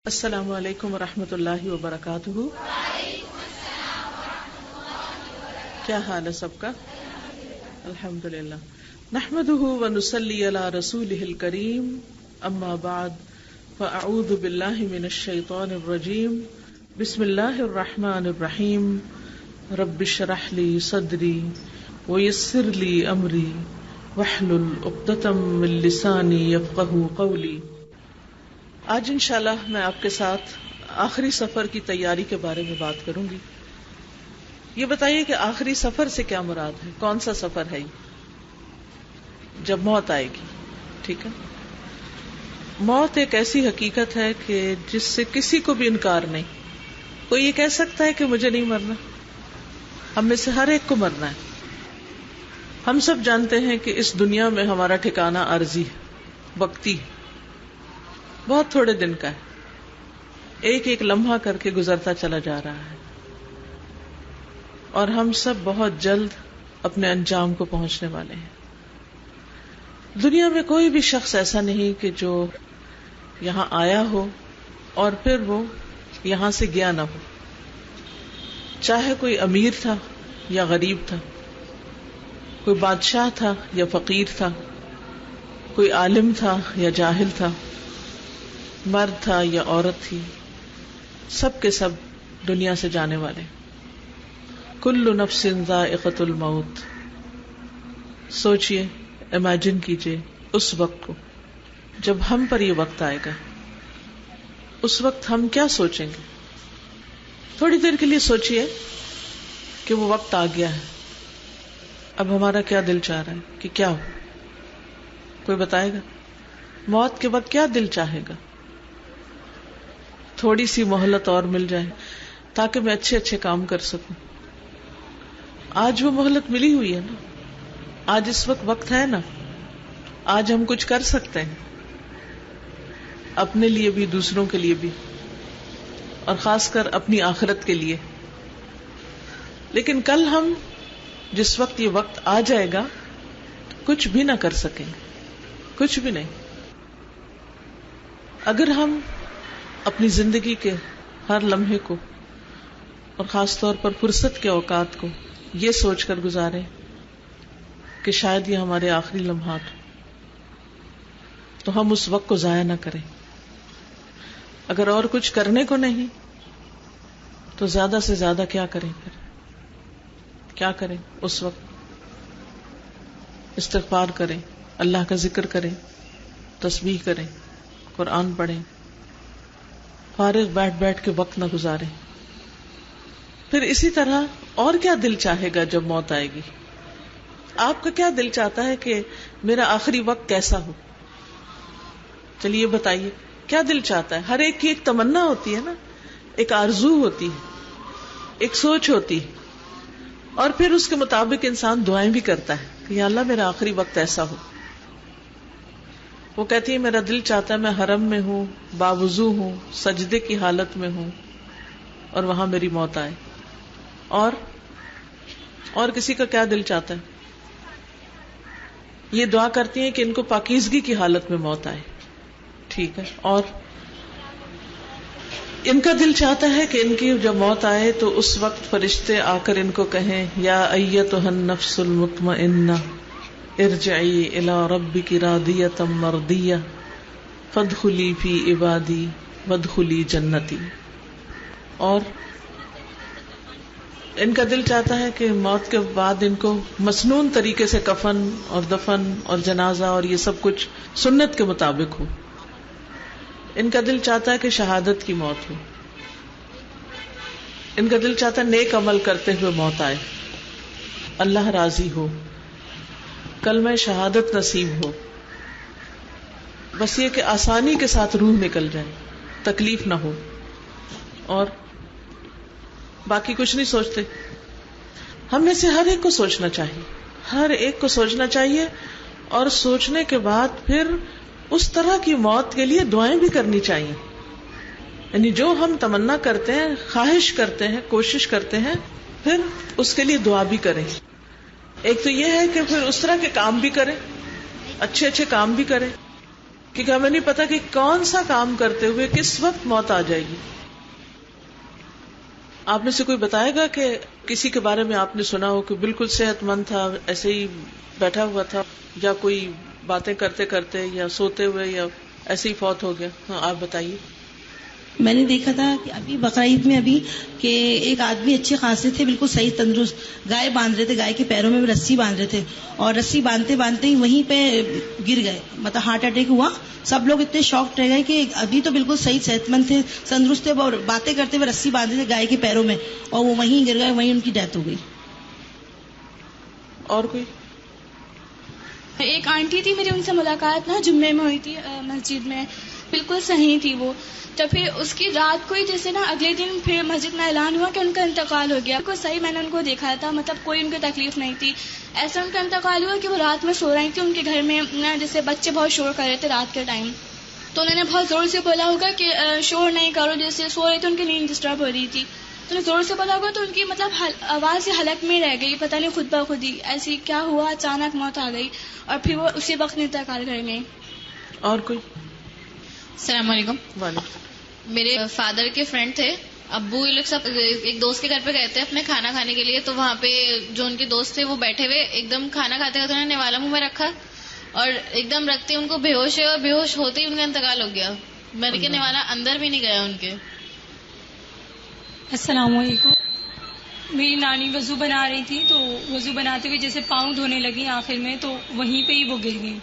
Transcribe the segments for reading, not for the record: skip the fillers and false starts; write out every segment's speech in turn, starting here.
السلام علیکم ورحمۃ اللہ وبرکاتہ. کیا حال ہے سب کا؟ الحمدللہ. نحمده ونصلی علی رسولہ الکریم. اما بعد فاعوذ باللہ من الشیطان الرجیم. بسم اللہ الرحمن الرحیم. رب اشرح لی صدری ویسر لی امری واحلل عقدۃ من لسانی یفقہوا قولی. آج انشاءاللہ میں آپ کے ساتھ آخری سفر کی تیاری کے بارے میں بات کروں گی. یہ بتائیے کہ آخری سفر سے کیا مراد ہے؟ کون سا سفر ہے یہ؟ جب موت آئے گی. ٹھیک ہے. موت ایک ایسی حقیقت ہے کہ جس سے کسی کو بھی انکار نہیں. کوئی یہ کہہ سکتا ہے کہ مجھے نہیں مرنا؟ ہم میں سے ہر ایک کو مرنا ہے. ہم سب جانتے ہیں کہ اس دنیا میں ہمارا ٹھکانہ عارضی ہے، وقتی ہے، بہت تھوڑے دن کا ہے. ایک ایک لمحہ کر کے گزرتا چلا جا رہا ہے اور ہم سب بہت جلد اپنے انجام کو پہنچنے والے ہیں. دنیا میں کوئی بھی شخص ایسا نہیں کہ جو یہاں آیا ہو اور پھر وہ یہاں سے گیا نہ ہو. چاہے کوئی امیر تھا یا غریب تھا، کوئی بادشاہ تھا یا فقیر تھا، کوئی عالم تھا یا جاہل تھا، مرد تھا یا عورت تھی، سب کے سب دنیا سے جانے والے. کل نفس ذائقۃ الموت. سوچئے، امیجن کیجئے اس وقت کو جب ہم پر یہ وقت آئے گا. اس وقت ہم کیا سوچیں گے؟ تھوڑی دیر کے لیے سوچئے کہ وہ وقت آ گیا ہے، اب ہمارا کیا دل چاہ رہا ہے کہ کیا ہو؟ کوئی بتائے گا؟ موت کے وقت کیا دل چاہے گا؟ تھوڑی سی مہلت اور مل جائے تاکہ میں اچھے اچھے کام کر سکوں. آج وہ مہلت ملی ہوئی ہے نا، آج اس وقت ہے نا، آج ہم کچھ کر سکتے ہیں اپنے لیے بھی، دوسروں کے لیے بھی، اور خاص کر اپنی آخرت کے لیے. لیکن کل ہم جس وقت یہ وقت آ جائے گا کچھ بھی نہ کر سکیں گے، کچھ بھی نہیں. اگر ہم اپنی زندگی کے ہر لمحے کو اور خاص طور پر فرصت کے اوقات کو یہ سوچ کر گزاریں کہ شاید یہ ہمارے آخری لمحات ہوں، تو ہم اس وقت کو ضائع نہ کریں. اگر اور کچھ کرنے کو نہیں تو زیادہ سے زیادہ کیا کریں؟ پھر کیا کریں؟ اس وقت استغفار کریں، اللہ کا ذکر کریں، تسبیح کریں، قرآن پڑھیں، فارغ بیٹھ بیٹھ کے وقت نہ گزاریں. پھر اسی طرح اور کیا دل چاہے گا جب موت آئے گی؟ آپ کا کیا دل چاہتا ہے کہ میرا آخری وقت کیسا ہو؟ چلیے بتائیے، کیا دل چاہتا ہے؟ ہر ایک کی ایک تمنا ہوتی ہے نا، ایک آرزو ہوتی ہے، ایک سوچ ہوتی ہے، اور پھر اس کے مطابق انسان دعائیں بھی کرتا ہے کہ یا اللہ میرا آخری وقت ایسا ہو. وہ کہتی ہے میرا دل چاہتا ہے میں حرم میں ہوں، باوضو ہوں، سجدے کی حالت میں ہوں، اور وہاں میری موت آئے. اور کسی کا کیا دل چاہتا ہے؟ یہ دعا کرتی ہیں کہ ان کو پاکیزگی کی حالت میں موت آئے. ٹھیک ہے. اور ان کا دل چاہتا ہے کہ ان کی جب موت آئے تو اس وقت فرشتے آ کر ان کو کہیں یا ایتھا النفس المطمئنہ ارجعی الی ربک راضیۃ مرضیہ فادخلی فی عبادی وادخلی جنتی. اور ان کا دل چاہتا ہے کہ موت کے بعد ان کو مسنون طریقے سے کفن اور دفن اور جنازہ اور یہ سب کچھ سنت کے مطابق ہو. ان کا دل چاہتا ہے کہ شہادت کی موت ہو. ان کا دل چاہتا ہے نیک عمل کرتے ہوئے موت آئے، اللہ راضی ہو، کلمہ شہادت نصیب ہو. بس یہ کہ آسانی کے ساتھ روح نکل جائے، تکلیف نہ ہو، اور باقی کچھ نہیں سوچتے. ہم میں سے ہر ایک کو سوچنا چاہیے، ہر ایک کو سوچنا چاہیے، اور سوچنے کے بعد پھر اس طرح کی موت کے لیے دعائیں بھی کرنی چاہیے. یعنی جو ہم تمنا کرتے ہیں، خواہش کرتے ہیں، کوشش کرتے ہیں، پھر اس کے لیے دعا بھی کریں. ایک تو یہ ہے کہ پھر اس طرح کے کام بھی کریں، اچھے اچھے کام بھی کریں کیونکہ ہمیں نہیں پتا کہ کون سا کام کرتے ہوئے کس وقت موت آ جائے گی. آپ میں سے کوئی بتائے گا کہ کسی کے بارے میں آپ نے سنا ہو کہ بالکل صحت مند تھا، ایسے ہی بیٹھا ہوا تھا، یا کوئی باتیں کرتے کرتے یا سوتے ہوئے یا ایسے ہی فوت ہو گیا؟ ہاں آپ بتائیے. میں نے دیکھا تھا کہ ابھی بقرعید میں کہ ایک آدمی اچھے خاصے تھے، بالکل صحیح تندرست، گائے باندھ رہے تھے، گائے کے پیروں میں بھی رسی باندھ رہے تھے، اور رسی باندھتے باندھتے ہی وہیں پہ گر گئے، مطلب ہارٹ اٹیک ہوا. سب لوگ اتنے شاکڈ رہ گئے کہ ابھی تو بالکل صحیح صحت مند تھے، تندرست تھے، اور باتیں کرتے ہوئے رسی باندھے تھے گائے کے پیروں میں، اور وہ وہیں گر گئے، وہیں ان کی ڈیتھ ہو گئی. اور کوئی؟ ایک آنٹی تھی میری، ان سے ملاقات جمعے میں ہوئی تھی مسجد میں، بالکل صحیح تھی وہ. تو پھر اس کی رات کو ہی جیسے اگلے دن پھر مسجد میں اعلان ہوا کہ ان کا انتقال ہو گیا. بالکل صحیح، میں نے ان کو دیکھا تھا، مطلب کوئی ان کو تکلیف نہیں تھی. ایسا ان کا انتقال ہوا کہ وہ رات میں سو رہی تھی، ان کے گھر میں جیسے بچے بہت شور کر رہے تھے رات کے ٹائم، تو انہوں نے بہت زور سے بولا ہوگا کہ شور نہیں کرو، جیسے سو رہے تھے، ان کی نیند ڈسٹرب ہو رہی تھی، تو انہیں زور سے بولا ہوگا، تو ان کی مطلب آواز ہی حلق میں رہ گئی، پتہ نہیں خود بخود ہی ایسی کیا ہوا، اچانک موت آ گئی، اور پھر وہ اسی وقت انتقال کر گئے. اور کوئی؟ السلام علیکم. وعلیکم. میرے فادر کے فرینڈ تھے، ابو یہ لوگ سب ایک دوست کے گھر پہ گئے تھے اپنے کھانا کھانے کے لیے. تو وہاں پہ جو ان کے دوست تھے وہ بیٹھے ہوئے ایک دم کھانا کھاتے کھاتے انہوں نے نوالا منہ میں رکھا، اور ایک دم رکھتے ان کو بے ہوش ہے، اور بے ہوش ہوتے ہی ان کا انتقال ہو گیا. میرے کے نوالا اندر بھی نہیں گیا ان کے. السلام علیکم. میری نانی وضو بنا رہی تھی، تو وضو بناتے ہوئے جیسے پاؤں دھونے لگی آخر میں، تو وہیں پہ ہی وہ گر گئی،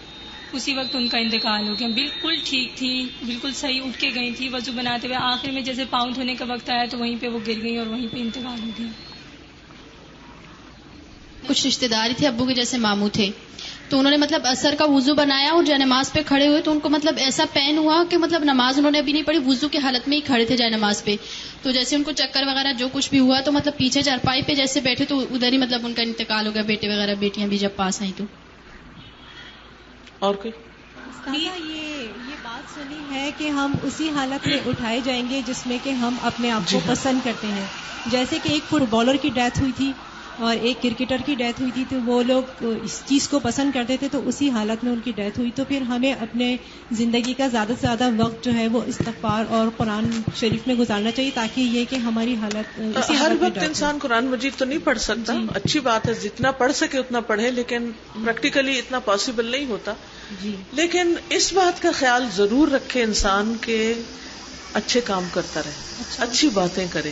اسی وقت ان کا انتقال ہو گیا. بالکل ٹھیک تھی، بالکل صحیح اٹھ کے گئی تھی وضو بناتے ہوئے، آخر میں جیسے پاؤں دھونے کا وقت آیا تو وہیں پہ وہ گر گئی اور وہیں پہ انتقال ہو گیا. کچھ رشتے دار تھے ابو کے جیسے ماموں تھے، تو انہوں نے مطلب عصر کا وضو بنایا اور جائے نماز پہ کھڑے ہوئے، تو ان کو مطلب ایسا پین ہوا کہ مطلب نماز انہوں نے ابھی نہیں پڑھی، وضو کی حالت میں ہی کھڑے تھے جائے نماز پہ. تو جیسے ان کو چکر وغیرہ جو کچھ بھی ہوا، تو مطلب پیچھے چارپائی پہ جیسے بیٹھے تو ادھر ہی مطلب ان کا انتقال ہو گیا. بیٹے وغیرہ بیٹیاں بھی جب پاس آئیں تو. اور کوئی؟ یہ بات سنی ہے کہ ہم اسی حالت میں اٹھائے جائیں گے جس میں کہ ہم اپنے آپ کو پسند کرتے ہیں. جیسے کہ ایک فٹ بالر کی ڈیتھ ہوئی تھی اور ایک کرکٹر کی ڈیتھ ہوئی تھی، تو وہ لوگ اس چیز کو پسند کرتے تھے، تو اسی حالت میں ان کی ڈیتھ ہوئی. تو پھر ہمیں اپنے زندگی کا زیادہ سے زیادہ وقت جو ہے وہ استغفار اور قرآن شریف میں گزارنا چاہیے، تاکہ یہ کہ ہماری حالت ہر وقت انسان قرآن مجید تو نہیں پڑھ سکتا. اچھی بات ہے، جتنا پڑھ سکے اتنا پڑھے، لیکن پریکٹیکلی اتنا پاسبل نہیں ہوتا. لیکن اس بات کا خیال ضرور رکھے انسان کے اچھے کام کرتا رہے، اچھی باتیں کرے،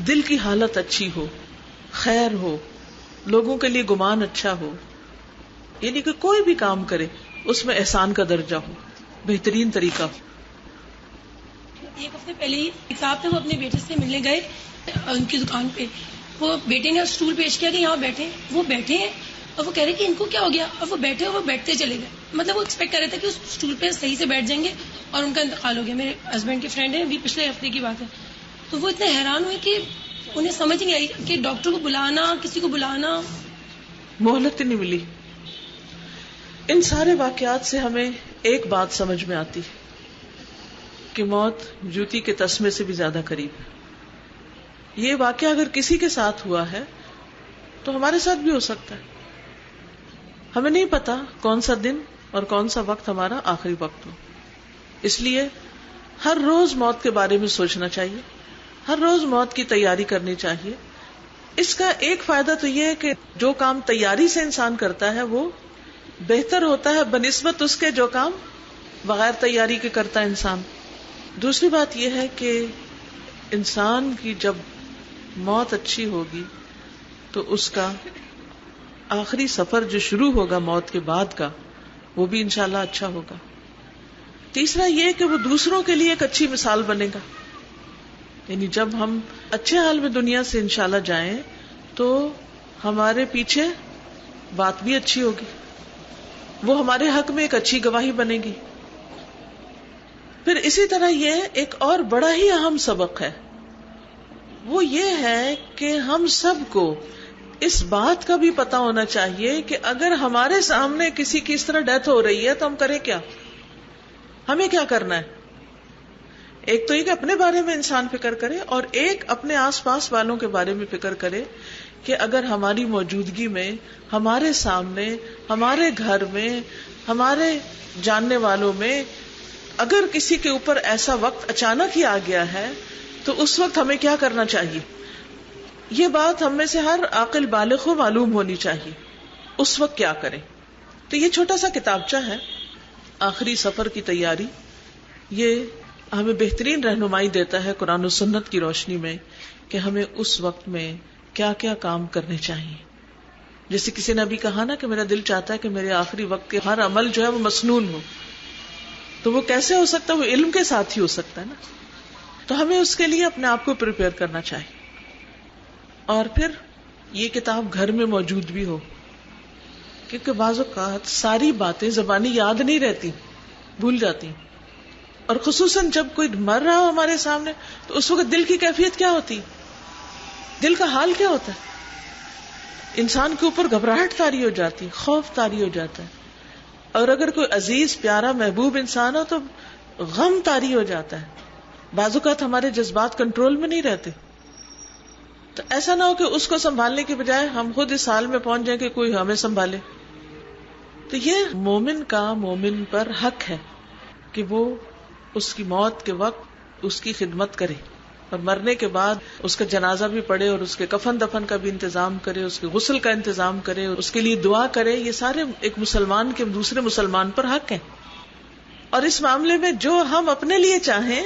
دل کی حالت اچھی ہو، خیر ہو، لوگوں کے لیے گمان اچھا ہو. یعنی کہ کوئی بھی کام کرے اس میں احسان کا درجہ ہو، بہترین طریقہ ہو. ایک ہفتے پہلے ہی ایک صاحب تھے، وہ اپنے بیٹے سے ملنے گئے ان کی دکان پہ. وہ بیٹے نے اسٹول پیش کیا کہ یہاں بیٹھے، وہ بیٹھے ہیں اور وہ کہہ رہے کہ ان کو کیا ہو گیا، اور وہ بیٹھے اور وہ بیٹھتے چلے گئے. مطلب وہ ایکسپیکٹ کر رہے تھے کہ اس اسٹول پہ صحیح سے بیٹھ جائیں گے، اور ان کا انتقال ہو گیا. میرے ہسبینڈ کے فرینڈ ہیں، ابھی پچھلے ہفتے کی بات ہے. تو وہ اتنے حیران ہوئے کہ انہیں سمجھ نہیں آئی کہ ڈاکٹر کو بلانا، کسی کو بلانا، مہلت نہیں ملی. ان سارے واقعات سے ہمیں ایک بات سمجھ میں آتی کہ موت جوتی کے تسمے سے بھی زیادہ قریب ہے. یہ واقعہ اگر کسی کے ساتھ ہوا ہے تو ہمارے ساتھ بھی ہو سکتا ہے. ہمیں نہیں پتا کون سا دن اور کون سا وقت ہمارا آخری وقت ہو. اس لیے ہر روز موت کے بارے میں سوچنا چاہیے، ہر روز موت کی تیاری کرنی چاہیے. اس کا ایک فائدہ تو یہ ہے کہ جو کام تیاری سے انسان کرتا ہے وہ بہتر ہوتا ہے بنسبت اس کے جو کام بغیر تیاری کے کرتا ہے انسان. دوسری بات یہ ہے کہ انسان کی جب موت اچھی ہوگی تو اس کا آخری سفر جو شروع ہوگا موت کے بعد کا، وہ بھی انشاءاللہ اچھا ہوگا. تیسرا یہ کہ وہ دوسروں کے لیے ایک اچھی مثال بنے گا. یعنی جب ہم اچھے حال میں دنیا سے انشاءاللہ جائیں تو ہمارے پیچھے بات بھی اچھی ہوگی، وہ ہمارے حق میں ایک اچھی گواہی بنے گی. پھر اسی طرح یہ ایک اور بڑا ہی اہم سبق ہے، وہ یہ ہے کہ ہم سب کو اس بات کا بھی پتا ہونا چاہیے کہ اگر ہمارے سامنے کسی کی اس طرح ڈیتھ ہو رہی ہے تو ہم کریں کیا، ہمیں کیا کرنا ہے. ایک تو یہ کہ اپنے بارے میں انسان فکر کرے، اور ایک اپنے آس پاس والوں کے بارے میں فکر کرے کہ اگر ہماری موجودگی میں ہمارے سامنے ہمارے گھر میں ہمارے جاننے والوں میں اگر کسی کے اوپر ایسا وقت اچانک ہی آ گیا ہے تو اس وقت ہمیں کیا کرنا چاہیے؟ یہ بات ہم میں سے ہر عاقل بالغ کو معلوم ہونی چاہیے. اس وقت کیا کریں؟ تو یہ چھوٹا سا کتابچہ ہے آخری سفر کی تیاری. یہ ہمیں بہترین رہنمائی دیتا ہے قرآن و سنت کی روشنی میں کہ ہمیں اس وقت میں کیا کیا کام کرنے چاہیے. جیسے کسی نے ابھی کہا نا کہ میرا دل چاہتا ہے کہ میرے آخری وقت کے ہر عمل جو ہے وہ مسنون ہو. تو وہ کیسے ہو سکتا ہے؟ وہ علم کے ساتھ ہی ہو سکتا ہے نا. تو ہمیں اس کے لیے اپنے آپ کو پریپیئر کرنا چاہیے. اور پھر یہ کتاب گھر میں موجود بھی ہو، کیونکہ بعض اوقات ساری باتیں زبانی یاد نہیں رہتی، بھول جاتی. اور خصوصاً جب کوئی مر رہا ہو ہمارے سامنے تو اس وقت دل کی کیفیت کیا ہوتی، دل کا حال کیا ہوتا ہے؟ انسان کے اوپر گھبراہٹ طاری ہو جاتی، خوف طاری ہو جاتا ہے. اور اگر کوئی عزیز پیارا محبوب انسان ہو تو غم طاری ہو جاتا ہے. بعض اوقات ہمارے جذبات کنٹرول میں نہیں رہتے. تو ایسا نہ ہو کہ اس کو سنبھالنے کے بجائے ہم خود اس حال میں پہنچ جائیں کہ کوئی ہمیں سنبھالے. تو یہ مومن کا مومن پر حق ہے کہ وہ اس کی موت کے وقت اس کی خدمت کرے، اور مرنے کے بعد اس کا جنازہ بھی پڑھے، اور اس کے کفن دفن کا بھی انتظام کرے، اس کے غسل کا انتظام کرے، اور اس کے لیے دعا کرے. یہ سارے ایک مسلمان کے دوسرے مسلمان پر حق ہیں. اور اس معاملے میں جو ہم اپنے لیے چاہیں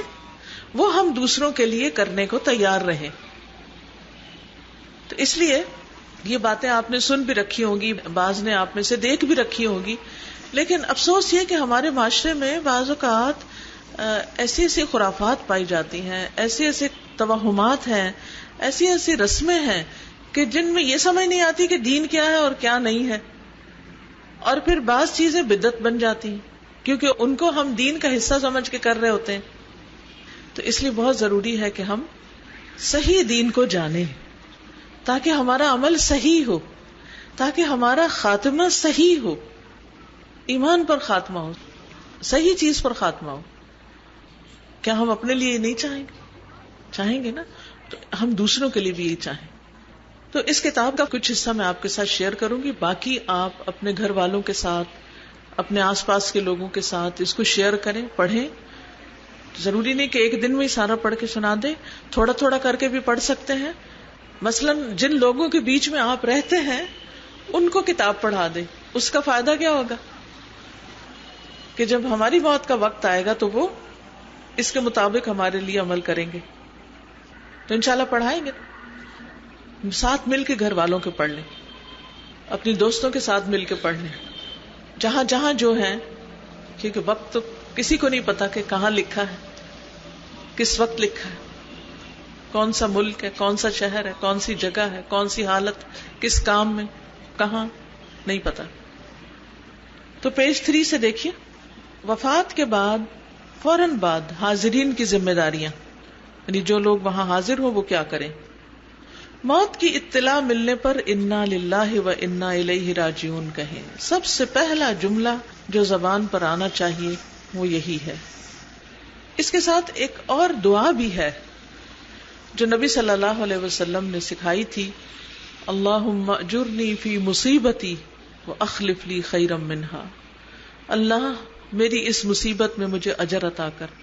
وہ ہم دوسروں کے لیے کرنے کو تیار رہیں. تو اس لیے یہ باتیں آپ نے سن بھی رکھی ہوں گی، بعض نے آپ میں سے دیکھ بھی رکھی ہوں گی، لیکن افسوس یہ کہ ہمارے معاشرے میں بعض اوقات ایسی ایسی خرافات پائی جاتی ہیں، ایسے ایسے توہمات ہیں، ایسی ایسی رسمیں ہیں کہ جن میں یہ سمجھ نہیں آتی کہ دین کیا ہے اور کیا نہیں ہے. اور پھر بعض چیزیں بدعت بن جاتی ہیں کیونکہ ان کو ہم دین کا حصہ سمجھ کے کر رہے ہوتے ہیں. تو اس لیے بہت ضروری ہے کہ ہم صحیح دین کو جانیں تاکہ ہمارا عمل صحیح ہو، تاکہ ہمارا خاتمہ صحیح ہو، ایمان پر خاتمہ ہو، صحیح چیز پر خاتمہ ہو. کیا ہم اپنے لیے نہیں چاہیں گے؟ چاہیں گے نا. تو ہم دوسروں کے لیے بھی یہ چاہیں. تو اس کتاب کا کچھ حصہ میں آپ کے ساتھ شیئر کروں گی، باقی آپ اپنے گھر والوں کے ساتھ، اپنے آس پاس کے لوگوں کے ساتھ اس کو شیئر کریں، پڑھیں. ضروری نہیں کہ ایک دن میں ہی سارا پڑھ کے سنا دیں، تھوڑا تھوڑا کر کے بھی پڑھ سکتے ہیں. مثلاً جن لوگوں کے بیچ میں آپ رہتے ہیں ان کو کتاب پڑھا دیں. اس کا فائدہ کیا ہوگا کہ جب ہماری موت کا وقت آئے گا تو وہ اس کے مطابق ہمارے لیے عمل کریں گے. تو انشاءاللہ پڑھائیں گے. ساتھ مل کے گھر والوں کے پڑھ لیں، اپنی دوستوں کے ساتھ مل کے پڑھ لیں، جہاں جہاں جو ہیں، کیونکہ وقت تو کسی کو نہیں پتا کہ کہاں لکھا ہے، کس وقت لکھا ہے، کون سا ملک ہے، کون سا شہر ہے، کون سی جگہ ہے، کون سی حالت، کس کام میں، کہاں، نہیں پتا. تو پیج 3 سے دیکھیے. وفات کے بعد فوراً بعد حاضرین کی ذمہ داریاں، یعنی جو لوگ وہاں حاضر ہوں وہ کیا کریں. موت کی اطلاع ملنے پر انا للہ و انا الیہ راجعون کہیں. سب سے پہلا جملہ جو زبان پر آنا چاہیے وہ یہی ہے. اس کے ساتھ ایک اور دعا بھی ہے جو نبی صلی اللہ علیہ وسلم نے سکھائی تھی. اللہم اجرنی فی مصیبتی واخلف لی خیرا منہا. اللہ میری اس مصیبت میں مجھے اجر عطا کر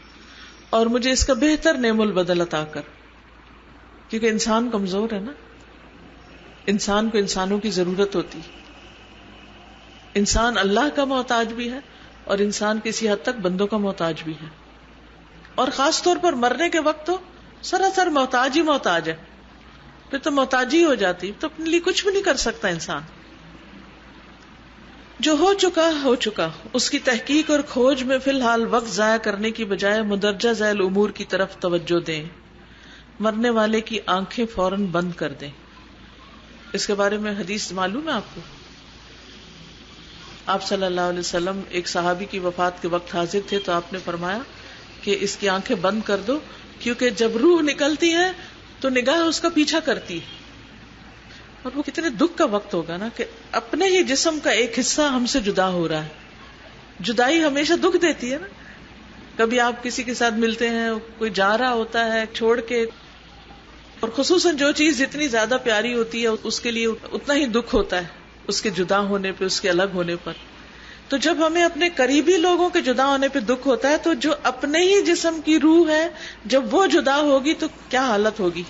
اور مجھے اس کا بہتر نعم البدل عطا کر. کیونکہ انسان کمزور ہے نا، انسان کو انسانوں کی ضرورت ہوتی. انسان اللہ کا محتاج بھی ہے اور انسان کسی حد تک بندوں کا محتاج بھی ہے. اور خاص طور پر مرنے کے وقت تو سراسر محتاج ہی محتاج ہے. پھر تو محتاجی ہو جاتی، تو اپنے لیے کچھ بھی نہیں کر سکتا انسان. جو ہو چکا ہو چکا، اس کی تحقیق اور کھوج میں فی الحال وقت ضائع کرنے کی بجائے مندرجہ ذیل امور کی طرف توجہ دیں. مرنے والے کی آنکھیں فوراً بند کر دیں. اس کے بارے میں حدیث معلوم ہے آپ کو. آپ صلی اللہ علیہ وسلم ایک صحابی کی وفات کے وقت حاضر تھے تو آپ نے فرمایا کہ اس کی آنکھیں بند کر دو، کیونکہ جب روح نکلتی ہے تو نگاہ اس کا پیچھا کرتی ہے. اور وہ کتنے دکھ کا وقت ہوگا نا کہ اپنے ہی جسم کا ایک حصہ ہم سے جدا ہو رہا ہے. جدائی ہمیشہ دکھ دیتی ہے نا. کبھی آپ کسی کے ساتھ ملتے ہیں، کوئی جا رہا ہوتا ہے چھوڑ کے، اور خصوصاً جو چیز جتنی زیادہ پیاری ہوتی ہے اس کے لیے اتنا ہی دکھ ہوتا ہے اس کے جدا ہونے پہ، اس کے الگ ہونے پر. تو جب ہمیں اپنے قریبی لوگوں کے جدا ہونے پہ دکھ ہوتا ہے تو جو اپنے ہی جسم کی روح ہے جب وہ جدا ہوگی تو کیا حالت ہوگی.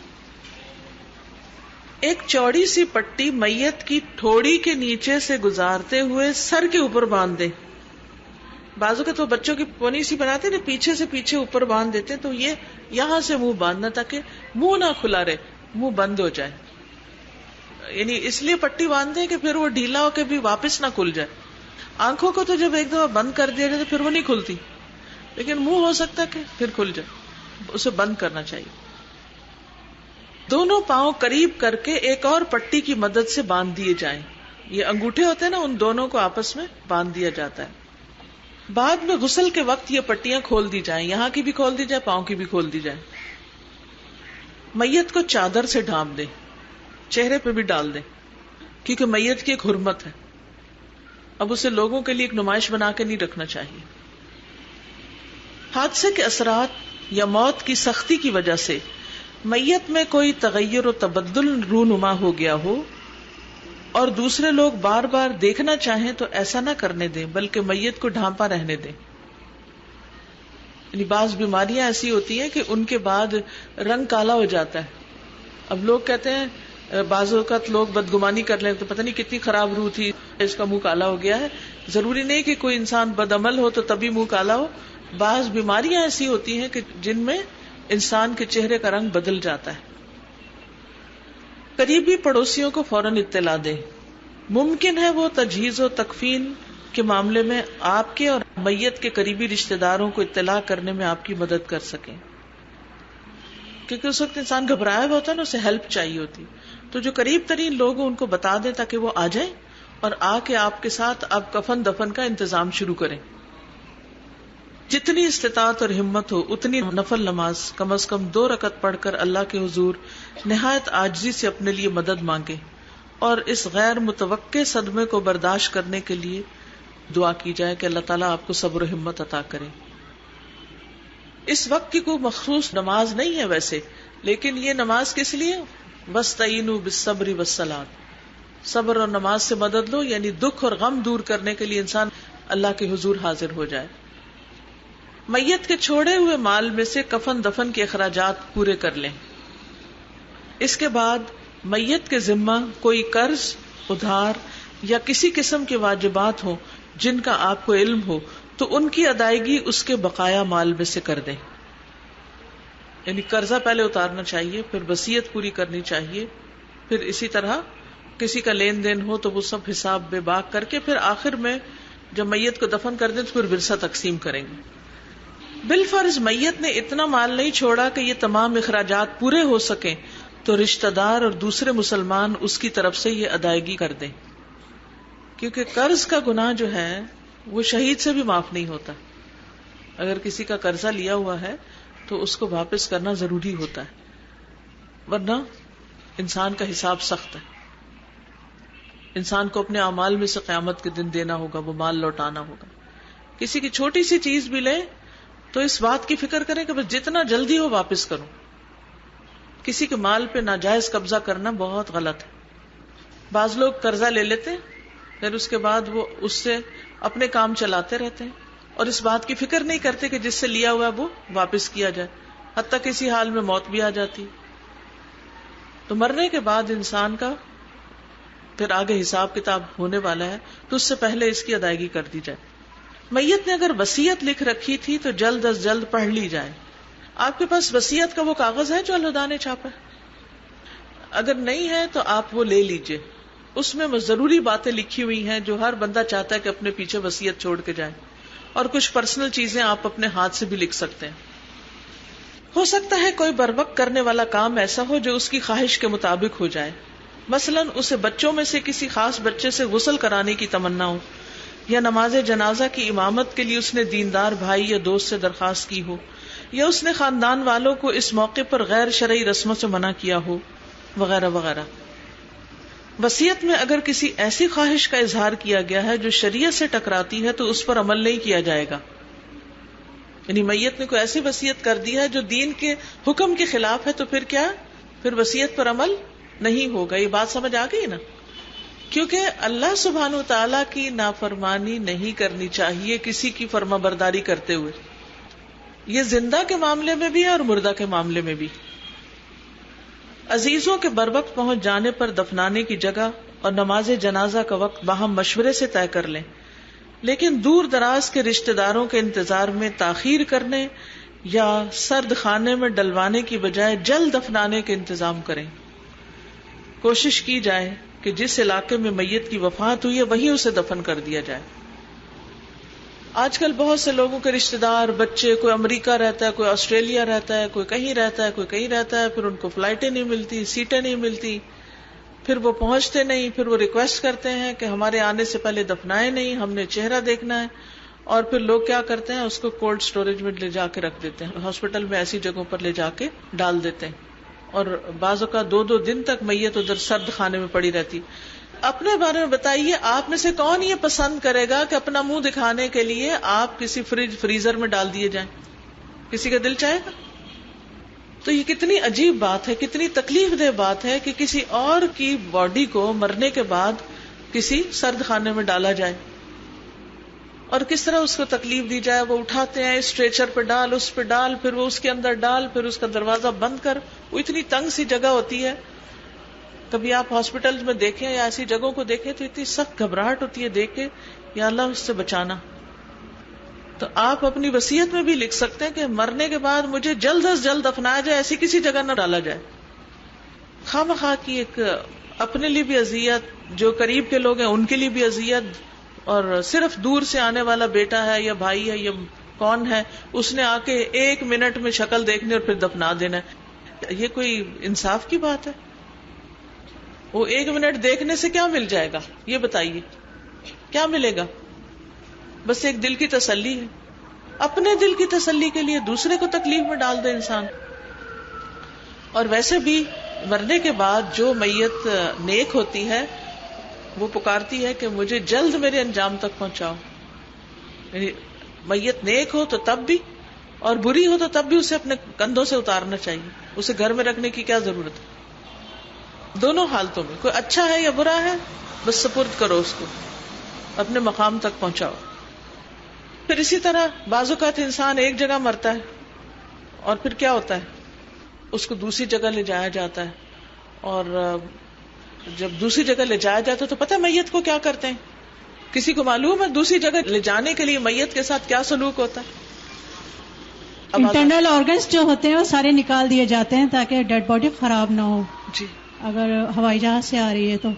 ایک چوڑی سی پٹی میت کی ٹھوڑی کے نیچے سے گزارتے ہوئے سر کے اوپر باندھ دے. بازو کے تو بچوں کی پونی سی بناتے نا, پیچھے سے پیچھے اوپر باندھ دیتے, تو یہ یہاں سے منہ باندھنا تاکہ منہ نہ کھلا رہے, منہ بند ہو جائے. یعنی اس لیے پٹی باندھتے کہ پھر وہ ڈھیلا ہو کے بھی واپس نہ کھل جائے. آنکھوں کو تو جب ایک دفعہ بند کر دیا جائے تو پھر وہ نہیں کھلتی, لیکن منہ ہو سکتا ہے کہ پھر کھل جائے, اسے بند کرنا چاہیے. دونوں پاؤں قریب کر کے ایک اور پٹی کی مدد سے باندھ دیے جائیں. یہ انگوٹھے ہوتے ہیں نا, ان دونوں کو آپس میں باندھ دیا جاتا ہے. بعد میں غسل کے وقت یہ پٹیاں کھول دی جائیں, یہاں کی بھی کھول دی جائے, پاؤں کی بھی کھول دی جائے. میت کو چادر سے ڈھانپ دیں, چہرے پہ بھی ڈال دیں, کیونکہ میت کی ایک حرمت ہے. اب اسے لوگوں کے لیے ایک نمائش بنا کے نہیں رکھنا چاہیے. حادثے کے اثرات یا موت کی سختی کی وجہ سے میت میں کوئی تغیر و تبدل رونما ہو گیا ہو اور دوسرے لوگ بار بار دیکھنا چاہیں تو ایسا نہ کرنے دیں, بلکہ میت کو ڈھانپا رہنے دیں. یعنی بعض بیماریاں ایسی ہوتی ہیں کہ ان کے بعد رنگ کالا ہو جاتا ہے. اب لوگ کہتے ہیں بعض اوقات لوگ بدگمانی کر لیں تو پتہ نہیں کتنی خراب روح تھی, اس کا منہ کالا ہو گیا ہے. ضروری نہیں کہ کوئی انسان بدعمل ہو تو تبھی منہ کالا ہو. بعض بیماریاں ایسی ہوتی ہیں کہ جن میں انسان کے چہرے کا رنگ بدل جاتا ہے. قریبی پڑوسیوں کو فوراً اطلاع دیں. ممکن ہے وہ تجہیز و تکفین کے معاملے میں آپ کے اور میت کے قریبی رشتہ داروں کو اطلاع کرنے میں آپ کی مدد کر سکیں, کیونکہ اس وقت انسان گھبرایا ہوا ہوتا ہے نا, اسے ہیلپ چاہیے ہوتی. تو جو قریب ترین لوگ ان کو بتا دیں تاکہ وہ آ جائیں اور آ کے آپ کے ساتھ اب کفن دفن کا انتظام شروع کریں. جتنی استطاعت اور ہمت ہو اتنی نفل نماز کم از کم 2 رکعت پڑھ کر اللہ کے حضور نہایت عاجزی سے اپنے لیے مدد مانگے اور اس غیر متوقع صدمے کو برداشت کرنے کے لیے دعا کی جائے کہ اللہ تعالیٰ آپ کو صبر و ہمت عطا کرے. اس وقت کی کوئی مخصوص نماز نہیں ہے ویسے, لیکن یہ نماز کس لیے؟ وَاسْتَعِینُوا بِالصَّبْرِ وَالصَّلَاةِ, صبر اور نماز سے مدد لو, یعنی دکھ اور غم دور کرنے کے لیے انسان اللہ کے حضور حاضر ہو جائے. میت کے چھوڑے ہوئے مال میں سے کفن دفن کے اخراجات پورے کر لیں. اس کے بعد میت کے ذمہ کوئی قرض, ادھار یا کسی قسم کے واجبات ہوں جن کا آپ کو علم ہو تو ان کی ادائیگی اس کے بقایا مال میں سے کر دیں. یعنی قرضہ پہلے اتارنا چاہیے, پھر وصیت پوری کرنی چاہیے, پھر اسی طرح کسی کا لین دین ہو تو وہ سب حساب بے باک کر کے پھر آخر میں جب میت کو دفن کر دیں تو پھر ورثہ تقسیم کریں گے. بالفرض میت نے اتنا مال نہیں چھوڑا کہ یہ تمام اخراجات پورے ہو سکیں تو رشتہ دار اور دوسرے مسلمان اس کی طرف سے یہ ادائیگی کر دیں, کیونکہ قرض کا گناہ جو ہے وہ شہید سے بھی معاف نہیں ہوتا. اگر کسی کا قرضہ لیا ہوا ہے تو اس کو واپس کرنا ضروری ہوتا ہے, ورنہ انسان کا حساب سخت ہے. انسان کو اپنے اعمال میں سے قیامت کے دن دینا ہوگا, وہ مال لوٹانا ہوگا. کسی کی چھوٹی سی چیز بھی لے تو اس بات کی فکر کریں کہ بس جتنا جلدی ہو واپس کروں. کسی کے مال پہ ناجائز قبضہ کرنا بہت غلط ہے. بعض لوگ قرضہ لے لیتے ہیں پھر اس کے بعد وہ اس سے اپنے کام چلاتے رہتے ہیں اور اس بات کی فکر نہیں کرتے کہ جس سے لیا ہوا وہ واپس کیا جائے, حتیٰ کسی حال میں موت بھی آ جاتی. تو مرنے کے بعد انسان کا پھر آگے حساب کتاب ہونے والا ہے تو اس سے پہلے اس کی ادائیگی کر دی جائے. میت نے اگر وصیت لکھ رکھی تھی تو جلد از جلد پڑھ لی جائے. آپ کے پاس وصیت کا وہ کاغذ ہے جو الہدا نے چھاپا ہے؟ اگر نہیں ہے تو آپ وہ لے لیجئے. اس میں ضروری باتیں لکھی ہوئی ہیں جو ہر بندہ چاہتا ہے کہ اپنے پیچھے وصیت چھوڑ کے جائے, اور کچھ پرسنل چیزیں آپ اپنے ہاتھ سے بھی لکھ سکتے ہیں. ہو سکتا ہے کوئی بر وقت کرنے والا کام ایسا ہو جو اس کی خواہش کے مطابق ہو جائے. مثلاً اسے بچوں میں سے کسی خاص بچے سے غسل کرانے کی تمنا ہو, یا نماز جنازہ کی امامت کے لیے اس نے دیندار بھائی یا دوست سے درخواست کی ہو, یا اس نے خاندان والوں کو اس موقع پر غیر شرعی رسموں سے منع کیا ہو, وغیرہ وغیرہ. وصیت میں اگر کسی ایسی خواہش کا اظہار کیا گیا ہے جو شریعت سے ٹکراتی ہے تو اس پر عمل نہیں کیا جائے گا. یعنی میت نے کوئی ایسی وصیت کر دی ہے جو دین کے حکم کے خلاف ہے تو پھر کیا, پھر وصیت پر عمل نہیں ہوگا. یہ بات سمجھ آ گئی نا؟ کیونکہ اللہ سبحانہ و تعالیٰ کی نافرمانی نہیں کرنی چاہیے کسی کی فرما برداری کرتے ہوئے. یہ زندہ کے معاملے میں بھی ہے اور مردہ کے معاملے میں بھی. عزیزوں کے بروقت پہنچ جانے پر دفنانے کی جگہ اور نماز جنازہ کا وقت باہم مشورے سے طے کر لیں، لیکن دور دراز کے رشتہ داروں کے انتظار میں تاخیر کرنے یا سرد خانے میں ڈلوانے کی بجائے جلد دفنانے کے انتظام کریں. کوشش کی جائے کہ جس علاقے میں میت کی وفات ہوئی ہے وہیں اسے دفن کر دیا جائے. آج کل بہت سے لوگوں کے رشتہ دار بچے، کوئی امریکہ رہتا ہے، کوئی آسٹریلیا رہتا ہے، کوئی کہیں رہتا ہے، کوئی کہیں رہتا ہے، پھر ان کو فلائٹیں نہیں ملتی، سیٹیں نہیں ملتی، پھر وہ پہنچتے نہیں، پھر وہ ریکویسٹ کرتے ہیں کہ ہمارے آنے سے پہلے دفنائے نہیں، ہم نے چہرہ دیکھنا ہے. اور پھر لوگ کیا کرتے ہیں، اس کو کولڈ سٹوریج میں لے جا کے رکھ دیتے ہیں، ہاسپٹل میں ایسی جگہوں پر لے جا کے ڈال دیتے ہیں، اور بعض اوقات 2 دن تک میت ادھر سرد خانے میں پڑی رہتی. اپنے بارے میں بتائیے، آپ میں سے کون یہ پسند کرے گا کہ اپنا منہ دکھانے کے لیے آپ کسی فریزر میں ڈال دیے جائیں؟ کسی کا دل چاہے گا؟ تو یہ کتنی عجیب بات ہے، کتنی تکلیف دہ بات ہے کہ کسی اور کی باڈی کو مرنے کے بعد کسی سرد خانے میں ڈالا جائے، اور کس طرح اس کو تکلیف دی جائے. وہ اٹھاتے ہیں، اسٹریچر پہ ڈال، اس پہ ڈال، پھر وہ اس کے اندر ڈال، پھر اس کا دروازہ بند کر. وہ اتنی تنگ سی جگہ ہوتی ہے. کبھی آپ ہاسپٹل میں دیکھیں یا ایسی جگہوں کو دیکھیں تو اتنی سخت گھبراہٹ ہوتی ہے دیکھ کے، یا اللہ اس سے بچانا. تو آپ اپنی وصیت میں بھی لکھ سکتے ہیں کہ مرنے کے بعد مجھے جلد از جلد دفنایا جائے، ایسی کسی جگہ نہ ڈالا جائے. خواہ مخواہ کی ایک اپنے لیے بھی اذیت، جو قریب کے لوگ ہیں ان کے لیے بھی اذیت، اور صرف دور سے آنے والا بیٹا ہے یا بھائی ہے یا کون ہے، اس نے آ کے 1 منٹ میں شکل دیکھنی اور پھر دفنا دینا. یہ کوئی انصاف کی بات ہے؟ وہ 1 منٹ دیکھنے سے کیا مل جائے گا یہ بتائیے، کیا ملے گا؟ بس ایک دل کی تسلی ہے. اپنے دل کی تسلی کے لیے دوسرے کو تکلیف میں ڈال دے انسان. اور ویسے بھی مرنے کے بعد جو میت نیک ہوتی ہے وہ پکارتی ہے کہ مجھے جلد میرے انجام تک پہنچاؤ. یعنی میت نیک ہو تو تب بھی، اور بری ہو تو تب بھی اسے اپنے کندھوں سے اتارنا چاہیے. اسے گھر میں رکھنے کی کیا ضرورت ہے؟ دونوں حالتوں میں، کوئی اچھا ہے یا برا ہے، بس سپرد کرو اس کو، اپنے مقام تک پہنچاؤ. پھر اسی طرح بعض اوقات انسان ایک جگہ مرتا ہے اور پھر کیا ہوتا ہے، اس کو دوسری جگہ لے جایا جاتا ہے. اور جب دوسری جگہ لے جایا جاتا ہے تو پتہ ہے میت کو کیا کرتے ہیں؟ کسی کو معلوم ہے دوسری جگہ لے جانے کے لیے میت کے ساتھ کیا سلوک ہوتا ہے؟ انٹرنل آرگنز جو ہوتے ہیں وہ سارے نکال دیے جاتے ہیں تاکہ ڈیڈ باڈی خراب نہ ہو. جی، اگر ہوائی جہاز سے آ رہی ہے تو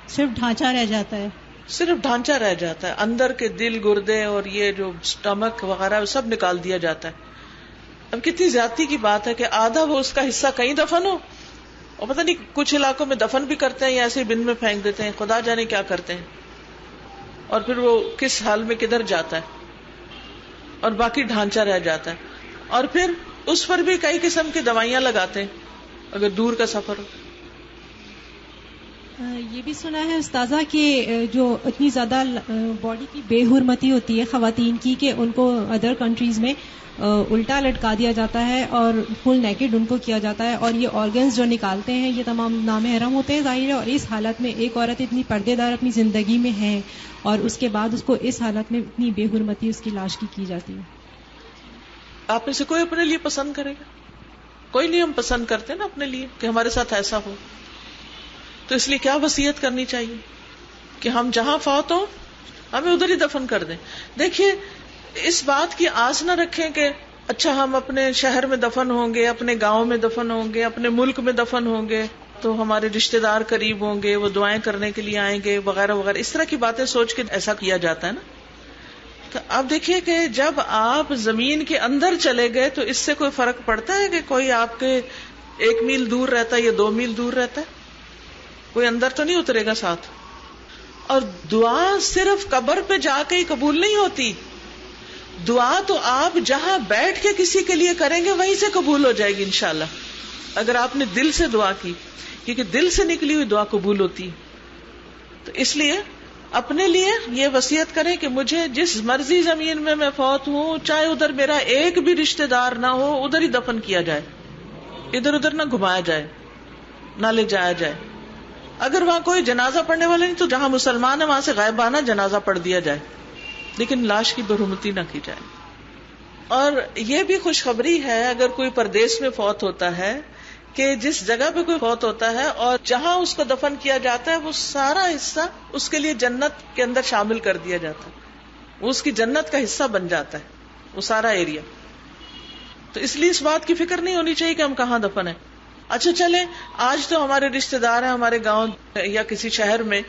صرف ڈھانچہ رہ جاتا ہے. صرف ڈھانچہ رہ جاتا ہے، اندر کے دل، گردے اور یہ جو سٹمک وغیرہ وہ سب نکال دیا جاتا ہے. اب کتنی زیادتی کی بات ہے کہ آدھا وہ اس کا حصہ کہیں دفن ہو، اور پتہ نہیں کچھ علاقوں میں دفن بھی کرتے ہیں یا ایسے بن میں پھینک دیتے ہیں، خدا جانے کیا کرتے ہیں. اور پھر وہ کس حال میں کدھر جاتا ہے، اور باقی ڈھانچہ رہ جاتا ہے. اور پھر اس پر بھی کئی قسم کی دوائیاں لگاتے ہیں اگر دور کا سفر ہو. یہ بھی سنا ہے استاذہ کہ جو اتنی زیادہ باڈی کی بے حرمتی ہوتی ہے خواتین کی کہ ان کو ادر کنٹریز میں الٹا لٹکا دیا جاتا ہے اور فل نیکڈ ان کو کیا جاتا ہے، اور یہ آرگنز جو نکالتے ہیں یہ تمام نامحرم ہوتے ہیں ظاہر ہے. اور اس حالت میں ایک عورت اتنی پردے دار اپنی زندگی میں ہے اور اس کے بعد اس کو اس حالت میں اتنی بے حرمتی اس کی لاش کی جاتی ہے. آپ میں سے کوئی اپنے لیے پسند کرے گا؟ کوئی نہیں. ہم پسند کرتے ہیں نا اپنے لیے کہ ہمارے ساتھ ایسا ہو. تو اس لیے کیا وصیت کرنی چاہیے کہ ہم جہاں فوت ہوں ہمیں ادھر ہی دفن کر دیں. دیکھیے اس بات کی آس نہ رکھیں کہ اچھا ہم اپنے شہر میں دفن ہوں گے، اپنے گاؤں میں دفن ہوں گے، اپنے ملک میں دفن ہوں گے تو ہمارے رشتہ دار قریب ہوں گے، وہ دعائیں کرنے کے لیے آئیں گے وغیرہ وغیرہ. اس طرح کی باتیں سوچ کے ایسا کیا جاتا ہے نا. تو آپ دیکھیے کہ جب آپ زمین کے اندر چلے گئے تو اس سے کوئی فرق پڑتا ہے کہ کوئی آپ کے 1 میل دور رہتا ہے یا 2 میل دور رہتا ہے؟ کوئی اندر تو نہیں اترے گا ساتھ. اور دعا صرف قبر پہ جا کے ہی قبول نہیں ہوتی. دعا تو آپ جہاں بیٹھ کے کسی کے لیے کریں گے وہیں سے قبول ہو جائے گی انشاءاللہ، اگر آپ نے دل سے دعا کی، کیونکہ دل سے نکلی ہوئی دعا قبول ہوتی. تو اس لیے اپنے لیے یہ وصیت کریں کہ مجھے جس مرضی زمین میں میں فوت ہوں، چاہے ادھر میرا ایک بھی رشتہ دار نہ ہو، ادھر ہی دفن کیا جائے، ادھر ادھر نہ گھمایا جائے، نہ لے جایا جائے. اگر وہاں کوئی جنازہ پڑھنے والا نہیں تو جہاں مسلمان ہے وہاں سے غائبانہ جنازہ پڑھ دیا جائے، لیکن لاش کی برحرمتی نہ کی جائے. اور یہ بھی خوشخبری ہے اگر کوئی پردیس میں فوت ہوتا ہے کہ جس جگہ پہ کوئی فوت ہوتا ہے اور جہاں اس کو دفن کیا جاتا ہے وہ سارا حصہ اس کے لیے جنت کے اندر شامل کر دیا جاتا ہے، وہ اس کی جنت کا حصہ بن جاتا ہے وہ سارا ایریا. تو اس لیے اس بات کی فکر نہیں ہونی چاہیے کہ ہم کہاں دفن ہیں. اچھا چلے آج تو ہمارے رشتے دار ہیں ہمارے گاؤں یا کسی شہر میں،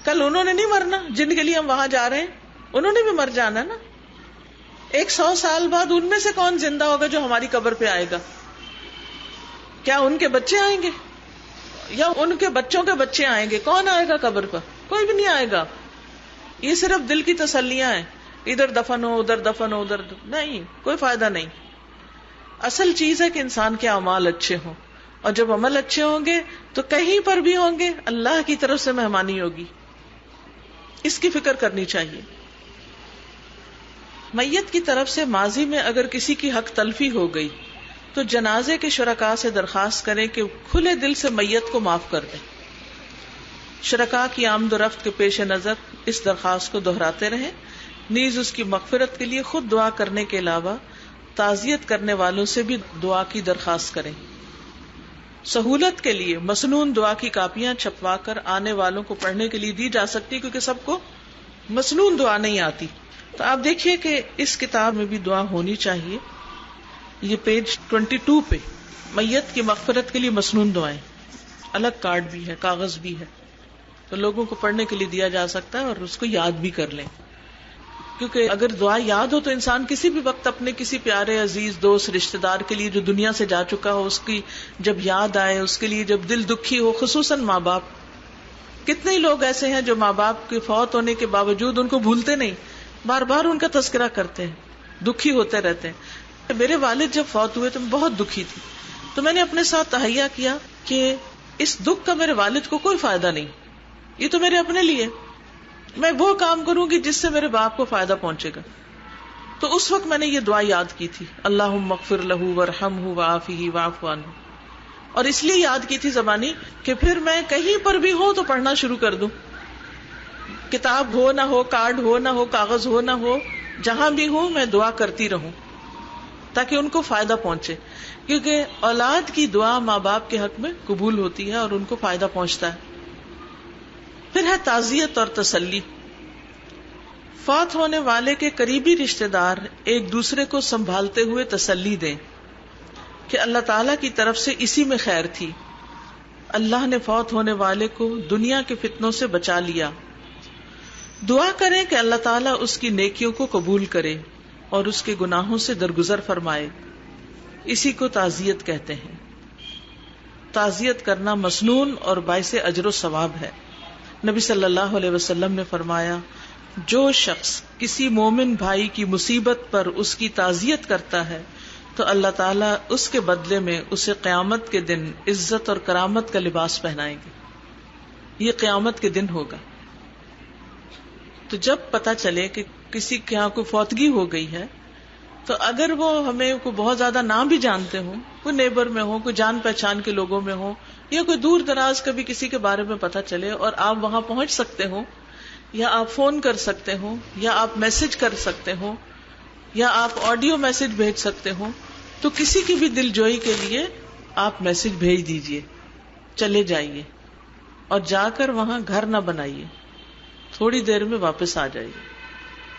کل انہوں نے نہیں مرنا جن کے لیے ہم وہاں جا رہے ہیں، انہوں نے بھی مر جانا نا. 100 سال بعد ان میں سے کون زندہ ہوگا جو ہماری قبر پہ آئے گا؟ کیا ان کے بچے آئیں گے یا ان کے بچوں کے بچے آئیں گے؟ کون آئے گا قبر پر؟ کوئی بھی نہیں آئے گا. یہ صرف دل کی تسلیاں ہیں، ادھر دفن ہو ادھر دفن ہو ادھر نہیں، کوئی فائدہ نہیں. اصل چیز ہے کہ انسان کے اعمال اچھے ہوں، اور جب عمل اچھے ہوں گے تو کہیں پر بھی ہوں گے اللہ کی طرف سے مہمانی ہوگی. اس کی فکر کرنی چاہیے. میت کی طرف سے ماضی میں اگر کسی کی حق تلفی ہو گئی تو جنازے کے شرکاء سے درخواست کریں کہ کھلے دل سے میت کو معاف کر دیں. شرکاء کی آمد و رفت کے پیش نظر اس درخواست کو دہراتے رہیں. نیز اس کی مغفرت کے لیے خود دعا کرنے کے علاوہ تعزیت کرنے والوں سے بھی دعا کی درخواست کریں. سہولت کے لیے مسنون دعا کی کاپیاں چھپوا کر آنے والوں کو پڑھنے کے لیے دی جا سکتی، کیونکہ سب کو مسنون دعا نہیں آتی. تو آپ دیکھیے کہ اس کتاب میں بھی دعا ہونی چاہیے. یہ پیج 22 پہ میت کی مغفرت کے لیے مسنون دعائیں، الگ کارڈ بھی ہے، کاغذ بھی ہے، تو لوگوں کو پڑھنے کے لیے دیا جا سکتا ہے اور اس کو یاد بھی کر لیں. کیونکہ اگر دعا یاد ہو تو انسان کسی بھی وقت اپنے کسی پیارے عزیز دوست رشتہ دار کے لیے جو دنیا سے جا چکا ہو اس کی جب یاد آئے، اس کے لیے جب دل دکھی ہو، خصوصاً ماں باپ. کتنے ہی لوگ ایسے ہیں جو ماں باپ کے فوت ہونے کے باوجود ان کو بھولتے نہیں، بار بار ان کا تذکرہ کرتے ہیں، دکھی ہوتے رہتے ہیں. میرے والد جب فوت ہوئے تو میں بہت دکھی تھی، تو میں نے اپنے ساتھ تہیہ کیا کہ اس دکھ کا میرے والد کو کوئی فائدہ نہیں، یہ تو میرے اپنے لیے، میں وہ کام کروں گی جس سے میرے باپ کو فائدہ پہنچے گا. تو اس وقت میں نے یہ دعا یاد کی تھی، اللہم اغفر لہ وارحمہ وعافہ واعف عنہ. اور اس لیے یاد کی تھی زبانی کہ پھر میں کہیں پر بھی ہوں تو پڑھنا شروع کر دوں. کتاب ہو نہ ہو، کارڈ ہو نہ ہو، کاغذ ہو نہ ہو، جہاں بھی ہوں میں دعا کرتی رہوں تاکہ ان کو فائدہ پہنچے. کیونکہ اولاد کی دعا ماں باپ کے حق میں قبول ہوتی ہے اور ان کو فائدہ پہنچتا ہے. پھر ہے تعزیت اور تسلی. فوت ہونے والے کے قریبی رشتہ دار ایک دوسرے کو سنبھالتے ہوئے تسلی دیں کہ اللہ تعالی کی طرف سے اسی میں خیر تھی، اللہ نے فوت ہونے والے کو دنیا کے فتنوں سے بچا لیا. دعا کریں کہ اللہ تعالیٰ اس کی نیکیوں کو قبول کرے اور اس کے گناہوں سے درگزر فرمائے. اسی کو تعزیت کہتے ہیں. تعزیت کرنا مسنون اور باعث اجر و ثواب ہے. نبی صلی اللہ علیہ وسلم نے فرمایا، جو شخص کسی مومن بھائی کی مصیبت پر اس کی تعزیت کرتا ہے تو اللہ تعالیٰ اس کے بدلے میں اسے قیامت کے دن عزت اور کرامت کا لباس پہنائیں گے. یہ قیامت کے دن ہوگا. تو جب پتہ چلے کہ کسی کے یہاں کوئی فوتگی ہو گئی ہے تو اگر وہ ہمیں کوئی بہت زیادہ نہ بھی جانتے ہوں، کوئی نیبر میں ہو، کوئی جان پہچان کے لوگوں میں ہو، یا کوئی دور دراز کبھی کسی کے بارے میں پتہ چلے اور آپ وہاں پہنچ سکتے ہو، یا آپ فون کر سکتے ہو، یا آپ میسج کر سکتے ہو، یا آپ آڈیو میسج بھیج سکتے ہو، تو کسی کی بھی دل جوئی کے لیے آپ میسج بھیج دیجئے. چلے جائیے اور جا کر وہاں گھر نہ بنائیے، تھوڑی دیر میں واپس آ جائیے.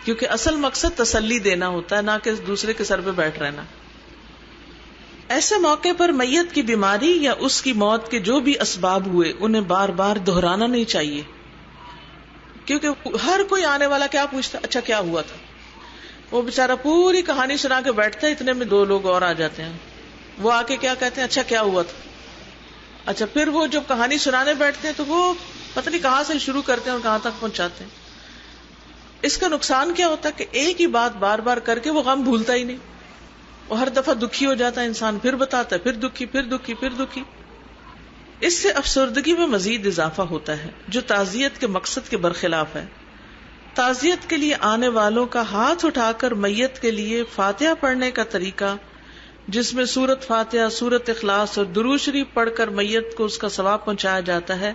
کیونکہ اصل مقصد تسلی دینا ہوتا ہے، نہ کہ دوسرے کے سر پہ بیٹھ رہنا. ایسے موقع پر میت کی بیماری یا اس کی موت کے جو بھی اسباب ہوئے انہیں بار بار دہرانا نہیں چاہیے. کیونکہ ہر کوئی آنے والا کیا پوچھتا، اچھا کیا ہوا تھا. وہ بےچارا پوری کہانی سنا کے بیٹھتا ہے، اتنے میں 2 لوگ اور آ جاتے ہیں، وہ آ کے کیا کہتے ہیں، اچھا کیا ہوا تھا. اچھا پھر وہ جب کہانی سنانے بیٹھتے ہیں تو وہ پتہ نہیں کہاں سے شروع کرتے ہیں اور کہاں تک پہنچاتے ہیں. اس کا نقصان کیا ہوتا ہے کہ ایک ہی بات بار بار کر کے وہ غم بھولتا ہی نہیں، وہ ہر دفعہ دکھی ہو جاتا ہے انسان، پھر بتاتا ہے، پھر دکھی، پھر دکھی، پھر دکھی. اس سے افسردگی میں مزید اضافہ ہوتا ہے جو تعزیت کے مقصد کے برخلاف ہے. تعزیت کے لیے آنے والوں کا ہاتھ اٹھا کر میت کے لیے فاتحہ پڑھنے کا طریقہ، جس میں سورت فاتحہ، سورت اخلاص اور درود شریف پڑھ کر میت کو اس کا ثواب پہنچایا جاتا ہے،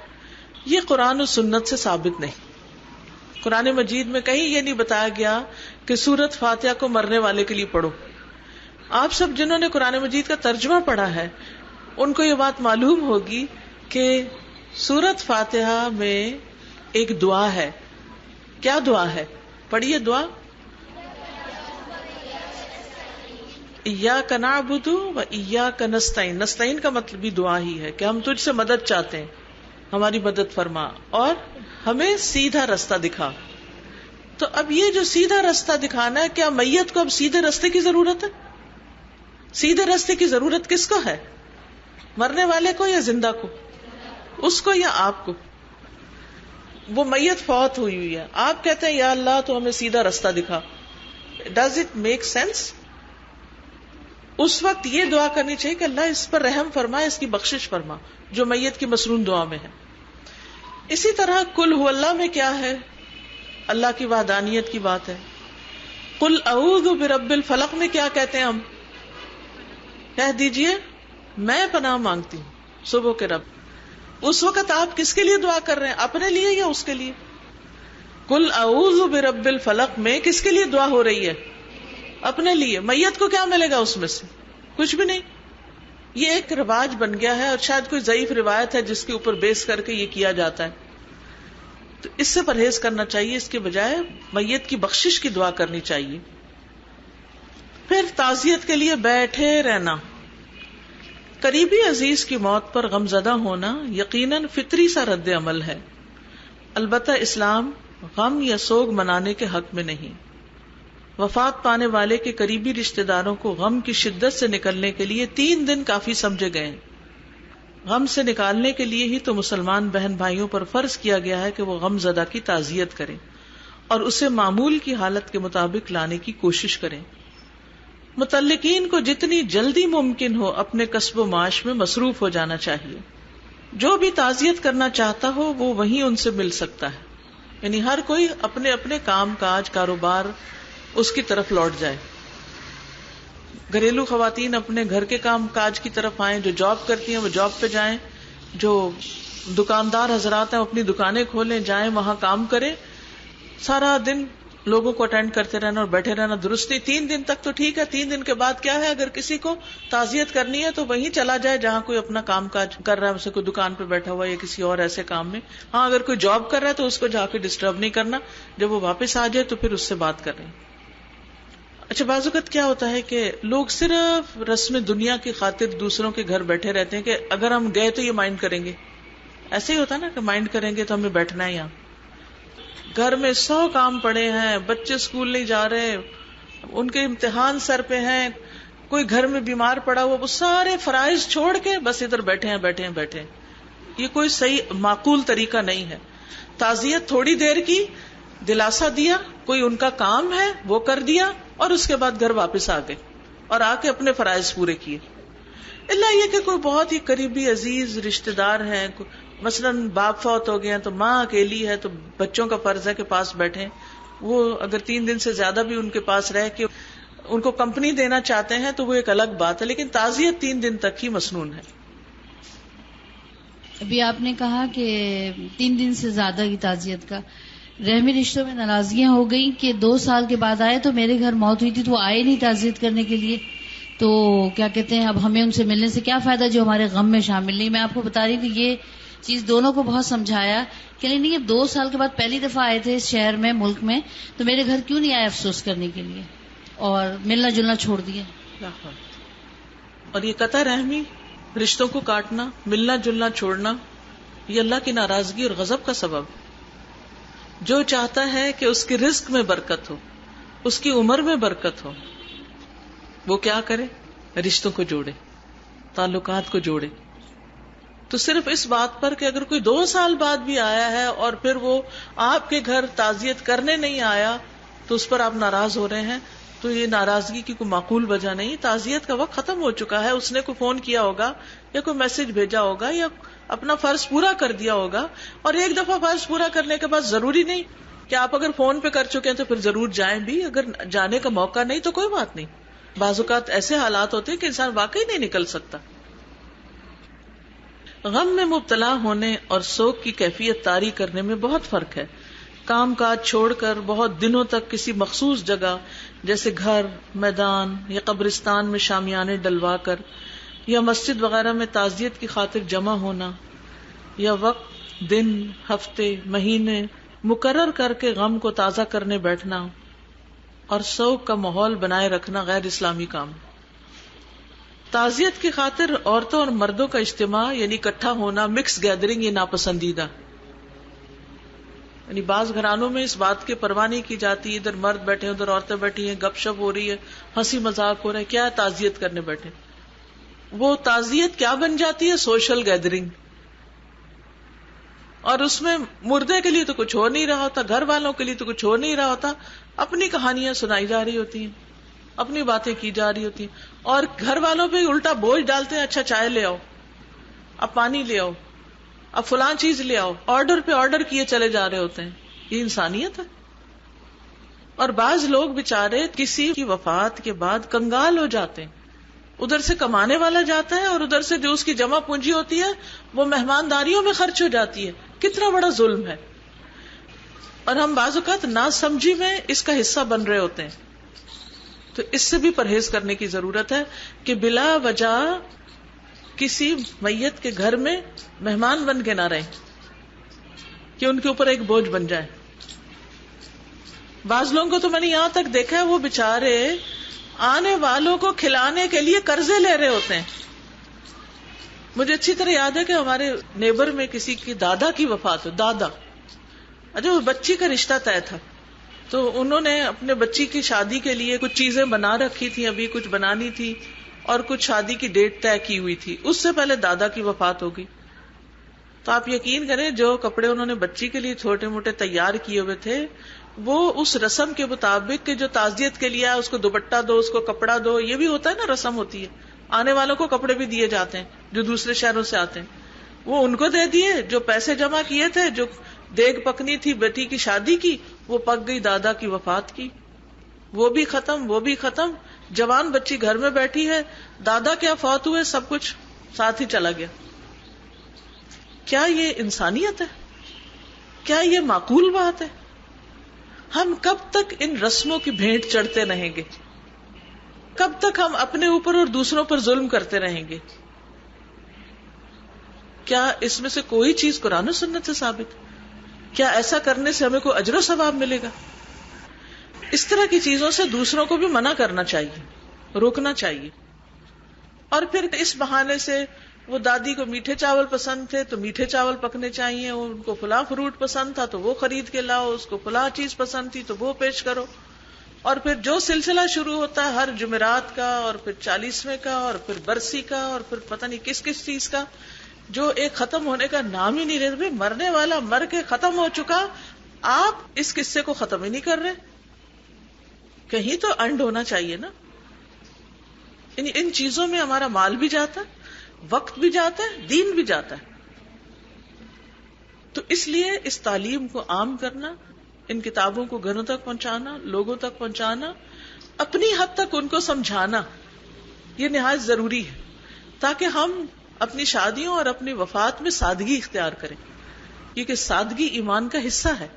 یہ قرآن و سنت سے ثابت نہیں. قرآن مجید میں کہیں یہ نہیں بتایا گیا کہ سورت فاتحہ کو مرنے والے کے لیے پڑھو. آپ سب جنہوں نے قرآن مجید کا ترجمہ پڑھا ہے ان کو یہ بات معلوم ہوگی کہ سورت فاتحہ میں ایک دعا ہے. کیا دعا ہے؟ پڑھیے دعا. ایاک نعبد و ایاک نستعین. نستعین کا مطلب بھی دعا ہی ہے کہ ہم تجھ سے مدد چاہتے ہیں, ہماری مدد فرما اور ہمیں سیدھا رستہ دکھا. تو اب یہ جو سیدھا رستہ دکھانا ہے, کیا میت کو اب سیدھے رستے کی ضرورت ہے؟ سیدھے رستے کی ضرورت کس کو ہے؟ مرنے والے کو یا زندہ کو؟ اس کو یا آپ کو؟ وہ میت فوت ہوئی ہوئی ہے, آپ کہتے ہیں یا اللہ تو ہمیں سیدھا رستہ دکھا. Does it make sense? اس وقت یہ دعا کرنی چاہیے کہ اللہ اس پر رحم فرما, اس کی بخشش فرما, جو میت کی مسنون دعا میں ہے. اسی طرح قل هو اللہ میں کیا ہے؟ اللہ کی وحدانیت کی بات ہے. قل اعوذ برب الفلق میں کیا کہتے ہیں ہم؟ کہہ دیجئے میں پناہ مانگتی ہوں صبح کے رب. اس وقت آپ کس کے لیے دعا کر رہے ہیں؟ اپنے لیے یا اس کے لیے؟ قل اعوذ برب الفلق میں کس کے لیے دعا ہو رہی ہے؟ اپنے لیے. میت کو کیا ملے گا اس میں سے؟ کچھ بھی نہیں. یہ ایک رواج بن گیا ہے اور شاید کوئی ضعیف روایت ہے جس کے اوپر بیس کر کے یہ کیا جاتا ہے. تو اس سے پرہیز کرنا چاہیے, اس کے بجائے میت کی بخشش کی دعا کرنی چاہیے. پھر تعزیت کے لیے بیٹھے رہنا. قریبی عزیز کی موت پر غمزدہ ہونا یقیناً فطری سا رد عمل ہے, البتہ اسلام غم یا سوگ منانے کے حق میں نہیں. وفات پانے والے کے قریبی رشتہ داروں کو غم کی شدت سے نکلنے کے لیے 3 دن کافی سمجھے گئے. غم سے نکالنے کے لیے ہی تو مسلمان بہن بھائیوں پر فرض کیا گیا ہے کہ وہ غم زدہ کی تعزیت کریں اور اسے معمول کی حالت کے مطابق لانے کی کوشش کریں. متعلقین کو جتنی جلدی ممکن ہو اپنے کسب و معاش میں مصروف ہو جانا چاہیے. جو بھی تعزیت کرنا چاہتا ہو وہ وہیں ان سے مل سکتا ہے, یعنی ہر کوئی اپنے اپنے کام کاج کاروبار اس کی طرف لوٹ جائے. گھریلو خواتین اپنے گھر کے کام کاج کی طرف آئیں, جو جاب کرتی ہیں وہ جاب پہ جائیں, جو دکاندار حضرات ہیں اپنی دکانیں کھولیں, جائیں وہاں کام کریں. سارا دن لوگوں کو اٹینڈ کرتے رہنا اور بیٹھے رہنا درست نہیں. 3 دن تک تو ٹھیک ہے, 3 دن کے بعد کیا ہے, اگر کسی کو تعزیت کرنی ہے تو وہیں چلا جائے جہاں کوئی اپنا کام کاج کر رہا ہے, اسے کوئی دکان پہ بیٹھا ہوا یا کسی اور ایسے کام میں. ہاں اگر کوئی جاب کر رہا ہے تو اس کو جا کے ڈسٹرب نہیں کرنا, جب وہ واپس آ جائے تو پھر اس سے بات کر رہے ہیں. اچھا, بعض اوقات کیا ہوتا ہے کہ لوگ صرف رسم دنیا کی خاطر دوسروں کے گھر بیٹھے رہتے ہیں کہ اگر ہم گئے تو یہ مائنڈ کریں گے. ایسے ہی ہوتا ہے نا کہ مائنڈ کریں گے تو ہمیں بیٹھنا ہے یہاں. گھر میں 100 کام پڑے ہیں, بچے اسکول نہیں جا رہے, ان کے امتحان سر پہ ہیں, کوئی گھر میں بیمار پڑا ہوا, وہ سارے فرائض چھوڑ کے بس ادھر بیٹھے ہیں. یہ کوئی صحیح معقول طریقہ نہیں ہے. تعزیت تھوڑی دیر کی, دلاسا دیا, کوئی ان کا کام ہے وہ کر دیا اور اس کے بعد گھر واپس آ گئے اور آ کے اپنے فرائض پورے کیے. اللہ یہ کہ کوئی بہت ہی قریبی عزیز رشتہ دار ہیں, مثلاً باپ فوت ہو گیا تو ماں اکیلی ہے تو بچوں کا فرض ہے کہ پاس بیٹھیں. وہ اگر 3 دن سے زیادہ بھی ان کے پاس رہ کے ان کو کمپنی دینا چاہتے ہیں تو وہ ایک الگ بات ہے, لیکن تعزیت 3 دن تک ہی مسنون ہے. ابھی آپ نے کہا کہ 3 دن سے زیادہ کی تعزیت کا, رحمی رشتوں میں ناراضگیاں ہو گئی کہ 2 سال کے بعد آئے تو میرے گھر موت ہوئی تھی تو وہ آئے نہیں تعزیت کرنے کے لیے, تو کیا کہتے ہیں اب ہمیں ان سے ملنے سے کیا فائدہ جو ہمارے غم میں شامل نہیں. میں آپ کو بتا رہی کہ یہ چیز دونوں کو بہت سمجھایا کہ نہیں یہ 2 سال کے بعد پہلی دفعہ آئے تھے اس شہر میں, ملک میں, تو میرے گھر کیوں نہیں آئے افسوس کرنے کے لیے, اور ملنا جلنا چھوڑ دیا. اور یہ قطع رحمی, رشتوں کو کاٹنا, ملنا جلنا چھوڑنا, یہ اللہ کی ناراضگی اور غضب کا سبب. جو چاہتا ہے کہ اس کے رزق میں برکت ہو, اس کی عمر میں برکت ہو, وہ کیا کرے؟ رشتوں کو جوڑے, تعلقات کو جوڑے. تو صرف اس بات پر کہ اگر کوئی 2 سال بعد بھی آیا ہے اور پھر وہ آپ کے گھر تعزیت کرنے نہیں آیا تو اس پر آپ ناراض ہو رہے ہیں, تو یہ ناراضگی کی کوئی معقول وجہ نہیں. تعزیت کا وقت ختم ہو چکا ہے, اس نے کوئی فون کیا ہوگا یا کوئی میسج بھیجا ہوگا یا اپنا فرض پورا کر دیا ہوگا. اور ایک دفعہ فرض پورا کرنے کے بعد ضروری نہیں کہ آپ اگر فون پہ کر چکے ہیں تو پھر ضرور جائیں بھی, اگر جانے کا موقع نہیں تو کوئی بات نہیں. بعض اوقات ایسے حالات ہوتے ہیں کہ انسان واقعی نہیں نکل سکتا. غم میں مبتلا ہونے اور سوگ کی کیفیت طاری کرنے میں بہت فرق ہے. کام کاج چھوڑ کر بہت دنوں تک کسی مخصوص جگہ جیسے گھر، میدان یا قبرستان میں شامیانے ڈلوا کر یا مسجد وغیرہ میں تعزیت کی خاطر جمع ہونا، یا وقت، دن، ہفتے، مہینے مقرر کر کے غم کو تازہ کرنے بیٹھنا اور سوگ کا ماحول بنائے رکھنا غیر اسلامی کام. تعزیت کی خاطر عورتوں اور مردوں کا اجتماع یعنی اکٹھا ہونا، مکس گیدرنگ، یہ ناپسندیدہ. یعنی بعض گھرانوں میں اس بات کی پرواہ نہیں کی جاتی، ادھر مرد بیٹھے ادھر عورتیں بیٹھی ہیں، گپ شپ ہو رہی ہے، ہنسی مذاق ہو رہا ہے، کیا تعزیت کرنے بیٹھے. وہ تعزیت کیا بن جاتی ہے؟ Social gathering. اور اس میں مردے کے لیے تو کچھ ہو نہیں رہا ہوتا، گھر والوں کے لیے تو کچھ ہو نہیں رہا ہوتا، اپنی کہانیاں سنائی جا رہی ہوتی ہیں، اپنی باتیں کی جا رہی ہوتی ہیں، اور گھر والوں پہ الٹا بوجھ ڈالتے ہیں. اچھا چائے لے آؤ، اب پانی لے آؤ، اب فلاں چیز لے آؤ، آرڈر پہ آرڈر کیے چلے جا رہے ہوتے ہیں. یہ انسانیت ہے؟ اور بعض لوگ بےچارے کسی کی وفات کے بعد کنگال ہو جاتے ہیں. ادھر سے کمانے والا جاتا ہے اور ادھر سے جو اس کی جمع پونجی ہوتی ہے وہ مہمانداریوں میں خرچ ہو جاتی ہے. کتنا بڑا ظلم ہے. اور ہم بعض اوقات نا سمجھی میں اس کا حصہ بن رہے ہوتے ہیں. تو اس سے بھی پرہیز کرنے کی ضرورت ہے کہ بلا وجہ کسی میت کے گھر میں مہمان بن کے نہ رہیں کہ ان کے اوپر ایک بوجھ بن جائے. بعض لوگوں کو تو میں نے یہاں تک دیکھا ہے وہ بےچارے آنے والوں کو کھلانے کے لیے قرضے لے رہے ہوتے ہیں. مجھے اچھی طرح یاد ہے کہ ہمارے نیبر میں کسی کی دادا کی وفات ہو. دادا، اچھا وہ بچی کا رشتہ طے تھا تو انہوں نے اپنے بچی کی شادی کے لیے کچھ چیزیں بنا رکھی تھی، ابھی کچھ بنانی تھی، اور کچھ شادی کی ڈیٹ طے کی ہوئی تھی. اس سے پہلے دادا کی وفات ہو گئی. تو آپ یقین کریں جو کپڑے انہوں نے بچی کے لیے چھوٹے موٹے تیار کیے ہوئے تھے وہ اس رسم کے مطابق کہ جو تعزیت کے لیے اس کو دوپٹہ دو، اس کو کپڑا دو، یہ بھی ہوتا ہے نا، رسم ہوتی ہے. آنے والوں کو کپڑے بھی دیے جاتے ہیں جو دوسرے شہروں سے آتے ہیں، وہ ان کو دے دیے. جو پیسے جمع کیے تھے، جو دیگ پکنی تھی بیٹی کی شادی کی، وہ پک گئی دادا کی وفات کی. وہ بھی ختم، وہ بھی ختم. جوان بچی گھر میں بیٹھی ہے، دادا کیا فوت ہوئے، سب کچھ ساتھ ہی چلا گیا. کیا یہ انسانیت ہے؟ کیا یہ معقول بات ہے؟ ہم کب تک ان رسموں کی بھیٹ چڑھتے رہیں گے؟ کب تک ہم اپنے اوپر اور دوسروں پر ظلم کرتے رہیں گے؟ کیا اس میں سے کوئی چیز قرآن و سنت سے ثابت؟ کیا ایسا کرنے سے ہمیں کوئی اجر و ثواب ملے گا؟ اس طرح کی چیزوں سے دوسروں کو بھی منع کرنا چاہیے، روکنا چاہیے. اور پھر اس بہانے سے وہ دادی کو میٹھے چاول پسند تھے تو میٹھے چاول پکنے چاہیے، ان کو فلاں فروٹ پسند تھا تو وہ خرید کے لاؤ، اس کو فلاں چیز پسند تھی تو وہ پیش کرو. اور پھر جو سلسلہ شروع ہوتا ہے ہر جمعرات کا، اور پھر 40ویں کا، اور پھر برسی کا، اور پھر پتہ نہیں کس کس چیز کا، جو ایک ختم ہونے کا نام ہی نہیں لیتے. بھائی مرنے والا مر کے ختم ہو چکا، آپ اس قصے کو ختم ہی نہیں کر رہے. کہیں تو اینڈ ہونا چاہیے نا. ان چیزوں میں ہمارا مال بھی جاتا ہے، وقت بھی جاتا ہے، دین بھی جاتا ہے. تو اس لیے اس تعلیم کو عام کرنا، ان کتابوں کو گھروں تک پہنچانا، لوگوں تک پہنچانا، اپنی حد تک ان کو سمجھانا، یہ نہایت ضروری ہے تاکہ ہم اپنی شادیوں اور اپنی وفات میں سادگی اختیار کریں، کیونکہ سادگی ایمان کا حصہ ہے.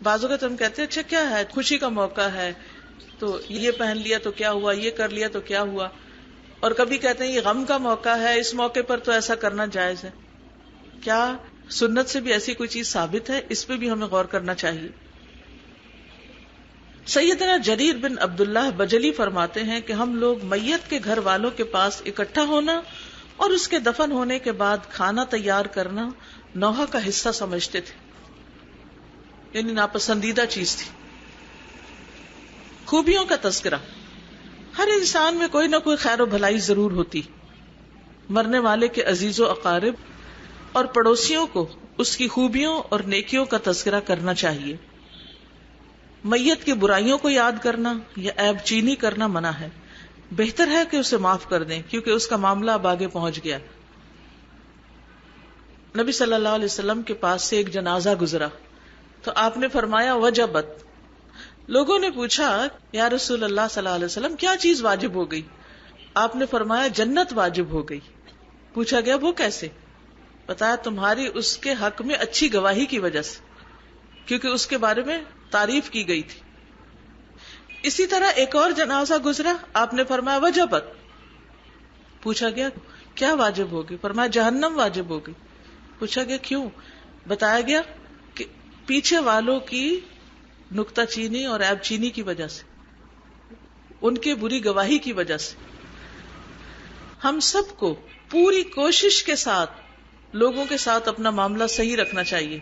بعض اوقات ہم کہتے ہیں اچھا کیا ہے، خوشی کا موقع ہے تو یہ پہن لیا تو کیا ہوا، یہ کر لیا تو کیا ہوا. اور کبھی کہتے ہیں یہ غم کا موقع ہے، اس موقع پر تو ایسا کرنا جائز ہے. کیا سنت سے بھی ایسی کوئی چیز ثابت ہے؟ اس پہ بھی ہمیں غور کرنا چاہیے. سیدنا جریر بن عبداللہ بجلی فرماتے ہیں کہ ہم لوگ میت کے گھر والوں کے پاس اکٹھا ہونا اور اس کے دفن ہونے کے بعد کھانا تیار کرنا نوحہ کا حصہ سمجھتے تھے، یعنی ناپسندیدہ چیز تھی. خوبیوں کا تذکرہ. ہر انسان میں کوئی نہ کوئی خیر و بھلائی ضرور ہوتی. مرنے والے کے عزیز و اقارب اور پڑوسیوں کو اس کی خوبیوں اور نیکیوں کا تذکرہ کرنا چاہیے. میت کی برائیوں کو یاد کرنا یا عیب چینی کرنا منع ہے. بہتر ہے کہ اسے معاف کر دیں کیونکہ اس کا معاملہ اب آگے پہنچ گیا. نبی صلی اللہ علیہ وسلم کے پاس سے ایک جنازہ گزرا تو آپ نے فرمایا وجبت. لوگوں نے پوچھا یا رسول اللہ صلی اللہ علیہ وسلم کیا چیز واجب ہو گئی؟ آپ نے فرمایا جنت واجب ہو گئی. پوچھا گیا وہ کیسے؟ بتایا تمہاری اس کے حق میں اچھی گواہی کی وجہ سے، کیونکہ اس کے بارے میں تعریف کی گئی تھی. اسی طرح ایک اور جنازہ گزرا، آپ نے فرمایا وجبت. پوچھا گیا کیا واجب ہوگی؟ فرمایا جہنم واجب ہوگی. پوچھا گیا کیوں؟ بتایا گیا کہ پیچھے والوں کی نکتہ چینی اور عیب چینی کی وجہ سے، ان کے بری گواہی کی وجہ سے. ہم سب کو پوری کوشش کے ساتھ لوگوں کے ساتھ اپنا معاملہ صحیح رکھنا چاہیے.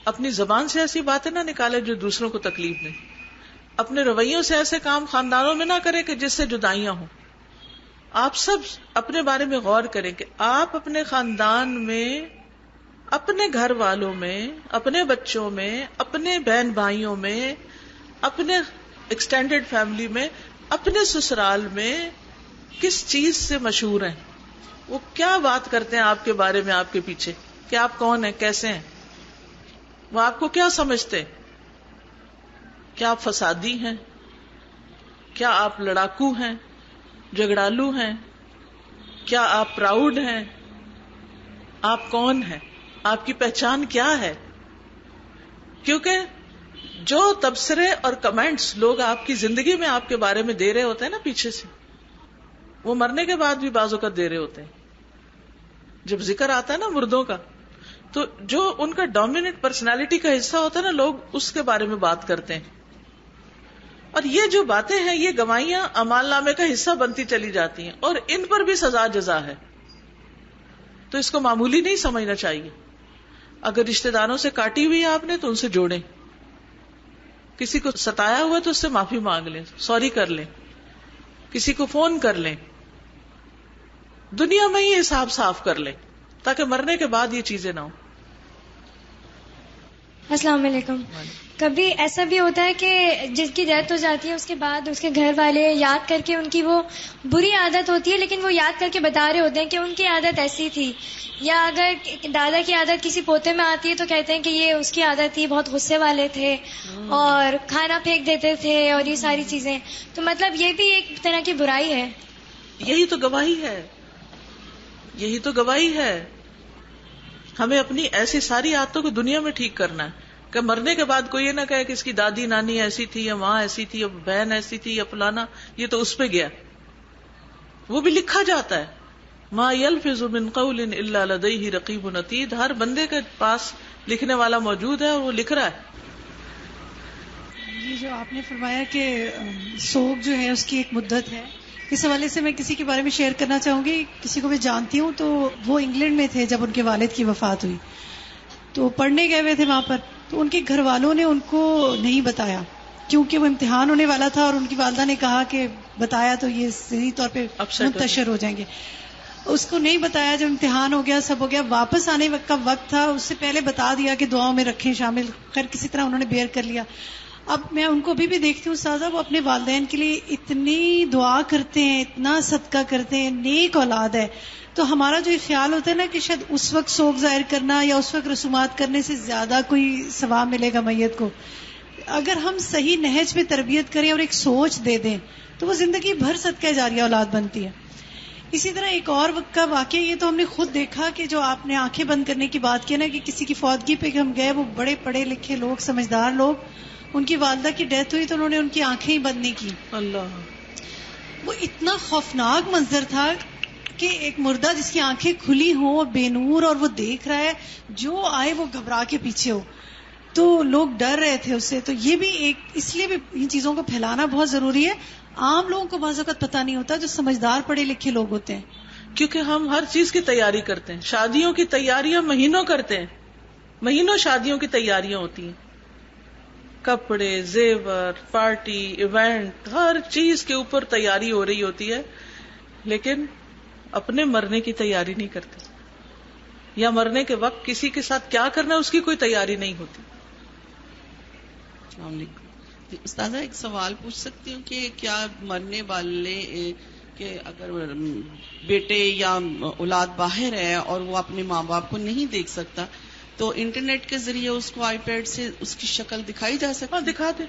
اپنی زبان سے ایسی باتیں نہ نکالے جو دوسروں کو تکلیف دیں. اپنے رویوں سے ایسے کام خاندانوں میں نہ کریں کہ جس سے جدائیاں ہوں. آپ سب اپنے بارے میں غور کریں کہ آپ اپنے خاندان میں، اپنے گھر والوں میں، اپنے بچوں میں، اپنے بہن بھائیوں میں، اپنے ایکسٹینڈڈ فیملی میں، اپنے سسرال میں کس چیز سے مشہور ہیں. وہ کیا بات کرتے ہیں آپ کے بارے میں، آپ کے پیچھے کہ آپ کون ہیں، کیسے ہیں، وہ آپ کو کیا سمجھتے ہیں. کیا آپ فسادی ہیں؟ کیا آپ لڑاکو ہیں، جھگڑالو ہیں؟ کیا آپ پراؤڈ ہیں؟ آپ کون ہیں؟ آپ کی پہچان کیا ہے؟ کیونکہ جو تبصرے اور کمنٹس لوگ آپ کی زندگی میں آپ کے بارے میں دے رہے ہوتے ہیں نا پیچھے سے، وہ مرنے کے بعد بھی بعض اوقات دے رہے ہوتے ہیں. جب ذکر آتا ہے نا مردوں کا، تو جو ان کا ڈومیننٹ پرسنالٹی کا حصہ ہوتا ہے نا، لوگ اس کے بارے میں بات کرتے ہیں. اور یہ جو باتیں ہیں یہ گواہیاں اعمال نامے کا حصہ بنتی چلی جاتی ہیں، اور ان پر بھی سزا جزا ہے. تو اس کو معمولی نہیں سمجھنا چاہیے. اگر رشتہ داروں سے کاٹی ہوئی آپ نے تو ان سے جوڑیں. کسی کو ستایا ہوا تو اس سے معافی مانگ لیں، سوری کر لیں، کسی کو فون کر لیں، دنیا میں ہی حساب صاف کر لیں تاکہ مرنے کے بعد یہ چیزیں نہ ہوں. السلام علیکم. کبھی ایسا بھی ہوتا ہے کہ جس کی ڈیتھ ہو جاتی ہے اس کے بعد اس کے گھر والے یاد کر کے، ان کی وہ بری عادت ہوتی ہے لیکن وہ یاد کر کے بتا رہے ہوتے ہیں کہ ان کی عادت ایسی تھی. یا اگر دادا کی عادت کسی پوتے میں آتی ہے تو کہتے ہیں کہ یہ اس کی عادت تھی، بہت غصے والے تھے اور کھانا پھینک دیتے تھے اور یہ ساری چیزیں. تو مطلب یہ بھی ایک طرح کی برائی ہے. یہی تو گواہی ہے، یہی تو گواہی ہے. ہمیں اپنی ایسی ساری عادتوں کو دنیا میں ٹھیک کرنا ہے کہ مرنے کے بعد کوئی یہ نہ کہے کہ اس کی دادی نانی ایسی تھی، یا ماں ایسی تھی، یا بہن ایسی تھی، یا فلانا یہ تو اس پہ گیا. وہ بھی لکھا جاتا ہے، ما یلفظ من قول الا لدیہ رقیب عتید. ہر بندے کے پاس لکھنے والا موجود ہے اور وہ لکھ رہا ہے. یہ جو آپ نے فرمایا کہ سوگ جو ہے اس کی ایک مدت ہے، اس حوالے سے میں کسی کے بارے میں شیئر کرنا چاہوں گی. کسی کو میں جانتی ہوں، تو وہ انگلینڈ میں تھے جب ان کے والد کی وفات ہوئی، تو پڑھنے گئے ہوئے تھے وہاں پر. تو ان کے گھر والوں نے ان کو نہیں بتایا کیونکہ وہ امتحان ہونے والا تھا، اور ان کی والدہ نے کہا کہ بتایا تو یہ صحیح طور پہ منتشر ہو جائیں گے. اس کو نہیں بتایا. جب امتحان ہو گیا، سب ہو گیا، واپس آنے کا وقت تھا، اس سے پہلے بتا دیا کہ دعاؤں میں رکھیں شامل. خیر کسی طرح انہوں نے بیئر کر لیا. اب میں ان کو ابھی بھی دیکھتی ہوں استاذہ، وہ اپنے والدین کے لیے اتنی دعا کرتے ہیں، اتنا صدقہ کرتے ہیں، نیک اولاد ہے. تو ہمارا جو خیال ہوتا ہے نا کہ شاید اس وقت سوگ ظاہر کرنا یا اس وقت رسومات کرنے سے زیادہ کوئی ثواب ملے گا میت کو. اگر ہم صحیح نہج پہ تربیت کریں اور ایک سوچ دے دیں تو وہ زندگی بھر صدقہ جاریہ اولاد بنتی ہے. اسی طرح ایک اور وقت کا واقعہ، یہ تو ہم نے خود دیکھا کہ جو آپ نے آنکھیں بند کرنے کی بات کی نا، کہ کسی کی فوتگی پہ ہم گئے، وہ بڑے پڑھے لکھے لوگ، سمجھدار لوگ، ان کی والدہ کی ڈیتھ ہوئی تو انہوں نے ان کی آنکھیں ہی بند نہیں کی. اللہ، وہ اتنا خوفناک منظر تھا کہ ایک مردہ جس کی آنکھیں کھلی ہوں، بے نور، اور وہ دیکھ رہا ہے، جو آئے وہ گھبرا کے پیچھے ہو. تو لوگ ڈر رہے تھے اس سے. تو یہ بھی ایک، اس لیے بھی ان چیزوں کو پھیلانا بہت ضروری ہے. عام لوگوں کو بعض اوقات پتہ نہیں ہوتا، جو سمجھدار پڑھے لکھے لوگ ہوتے ہیں. کیونکہ ہم ہر چیز کی تیاری کرتے ہیں. شادیوں کی تیاریاں مہینوں کرتے ہیں، مہینوں شادیوں کی تیاریاں ہوتی ہیں. کپڑے، زیور، پارٹی، ایونٹ، ہر چیز کے اوپر تیاری ہو رہی ہوتی ہے، لیکن اپنے مرنے کی تیاری نہیں کرتے، یا مرنے کے وقت کسی کے ساتھ کیا کرنا ہے اس کی کوئی تیاری نہیں ہوتی. السلام علیکم. استاذہ ایک سوال پوچھ سکتی ہوں کہ کیا مرنے والے کہ اگر بیٹے یا اولاد باہر ہے اور وہ اپنے ماں باپ کو نہیں دیکھ سکتا تو انٹرنیٹ کے ذریعے اس کو آئی پیڈ سے اس کی شکل دکھائی جا سکتی؟ دکھا دیں.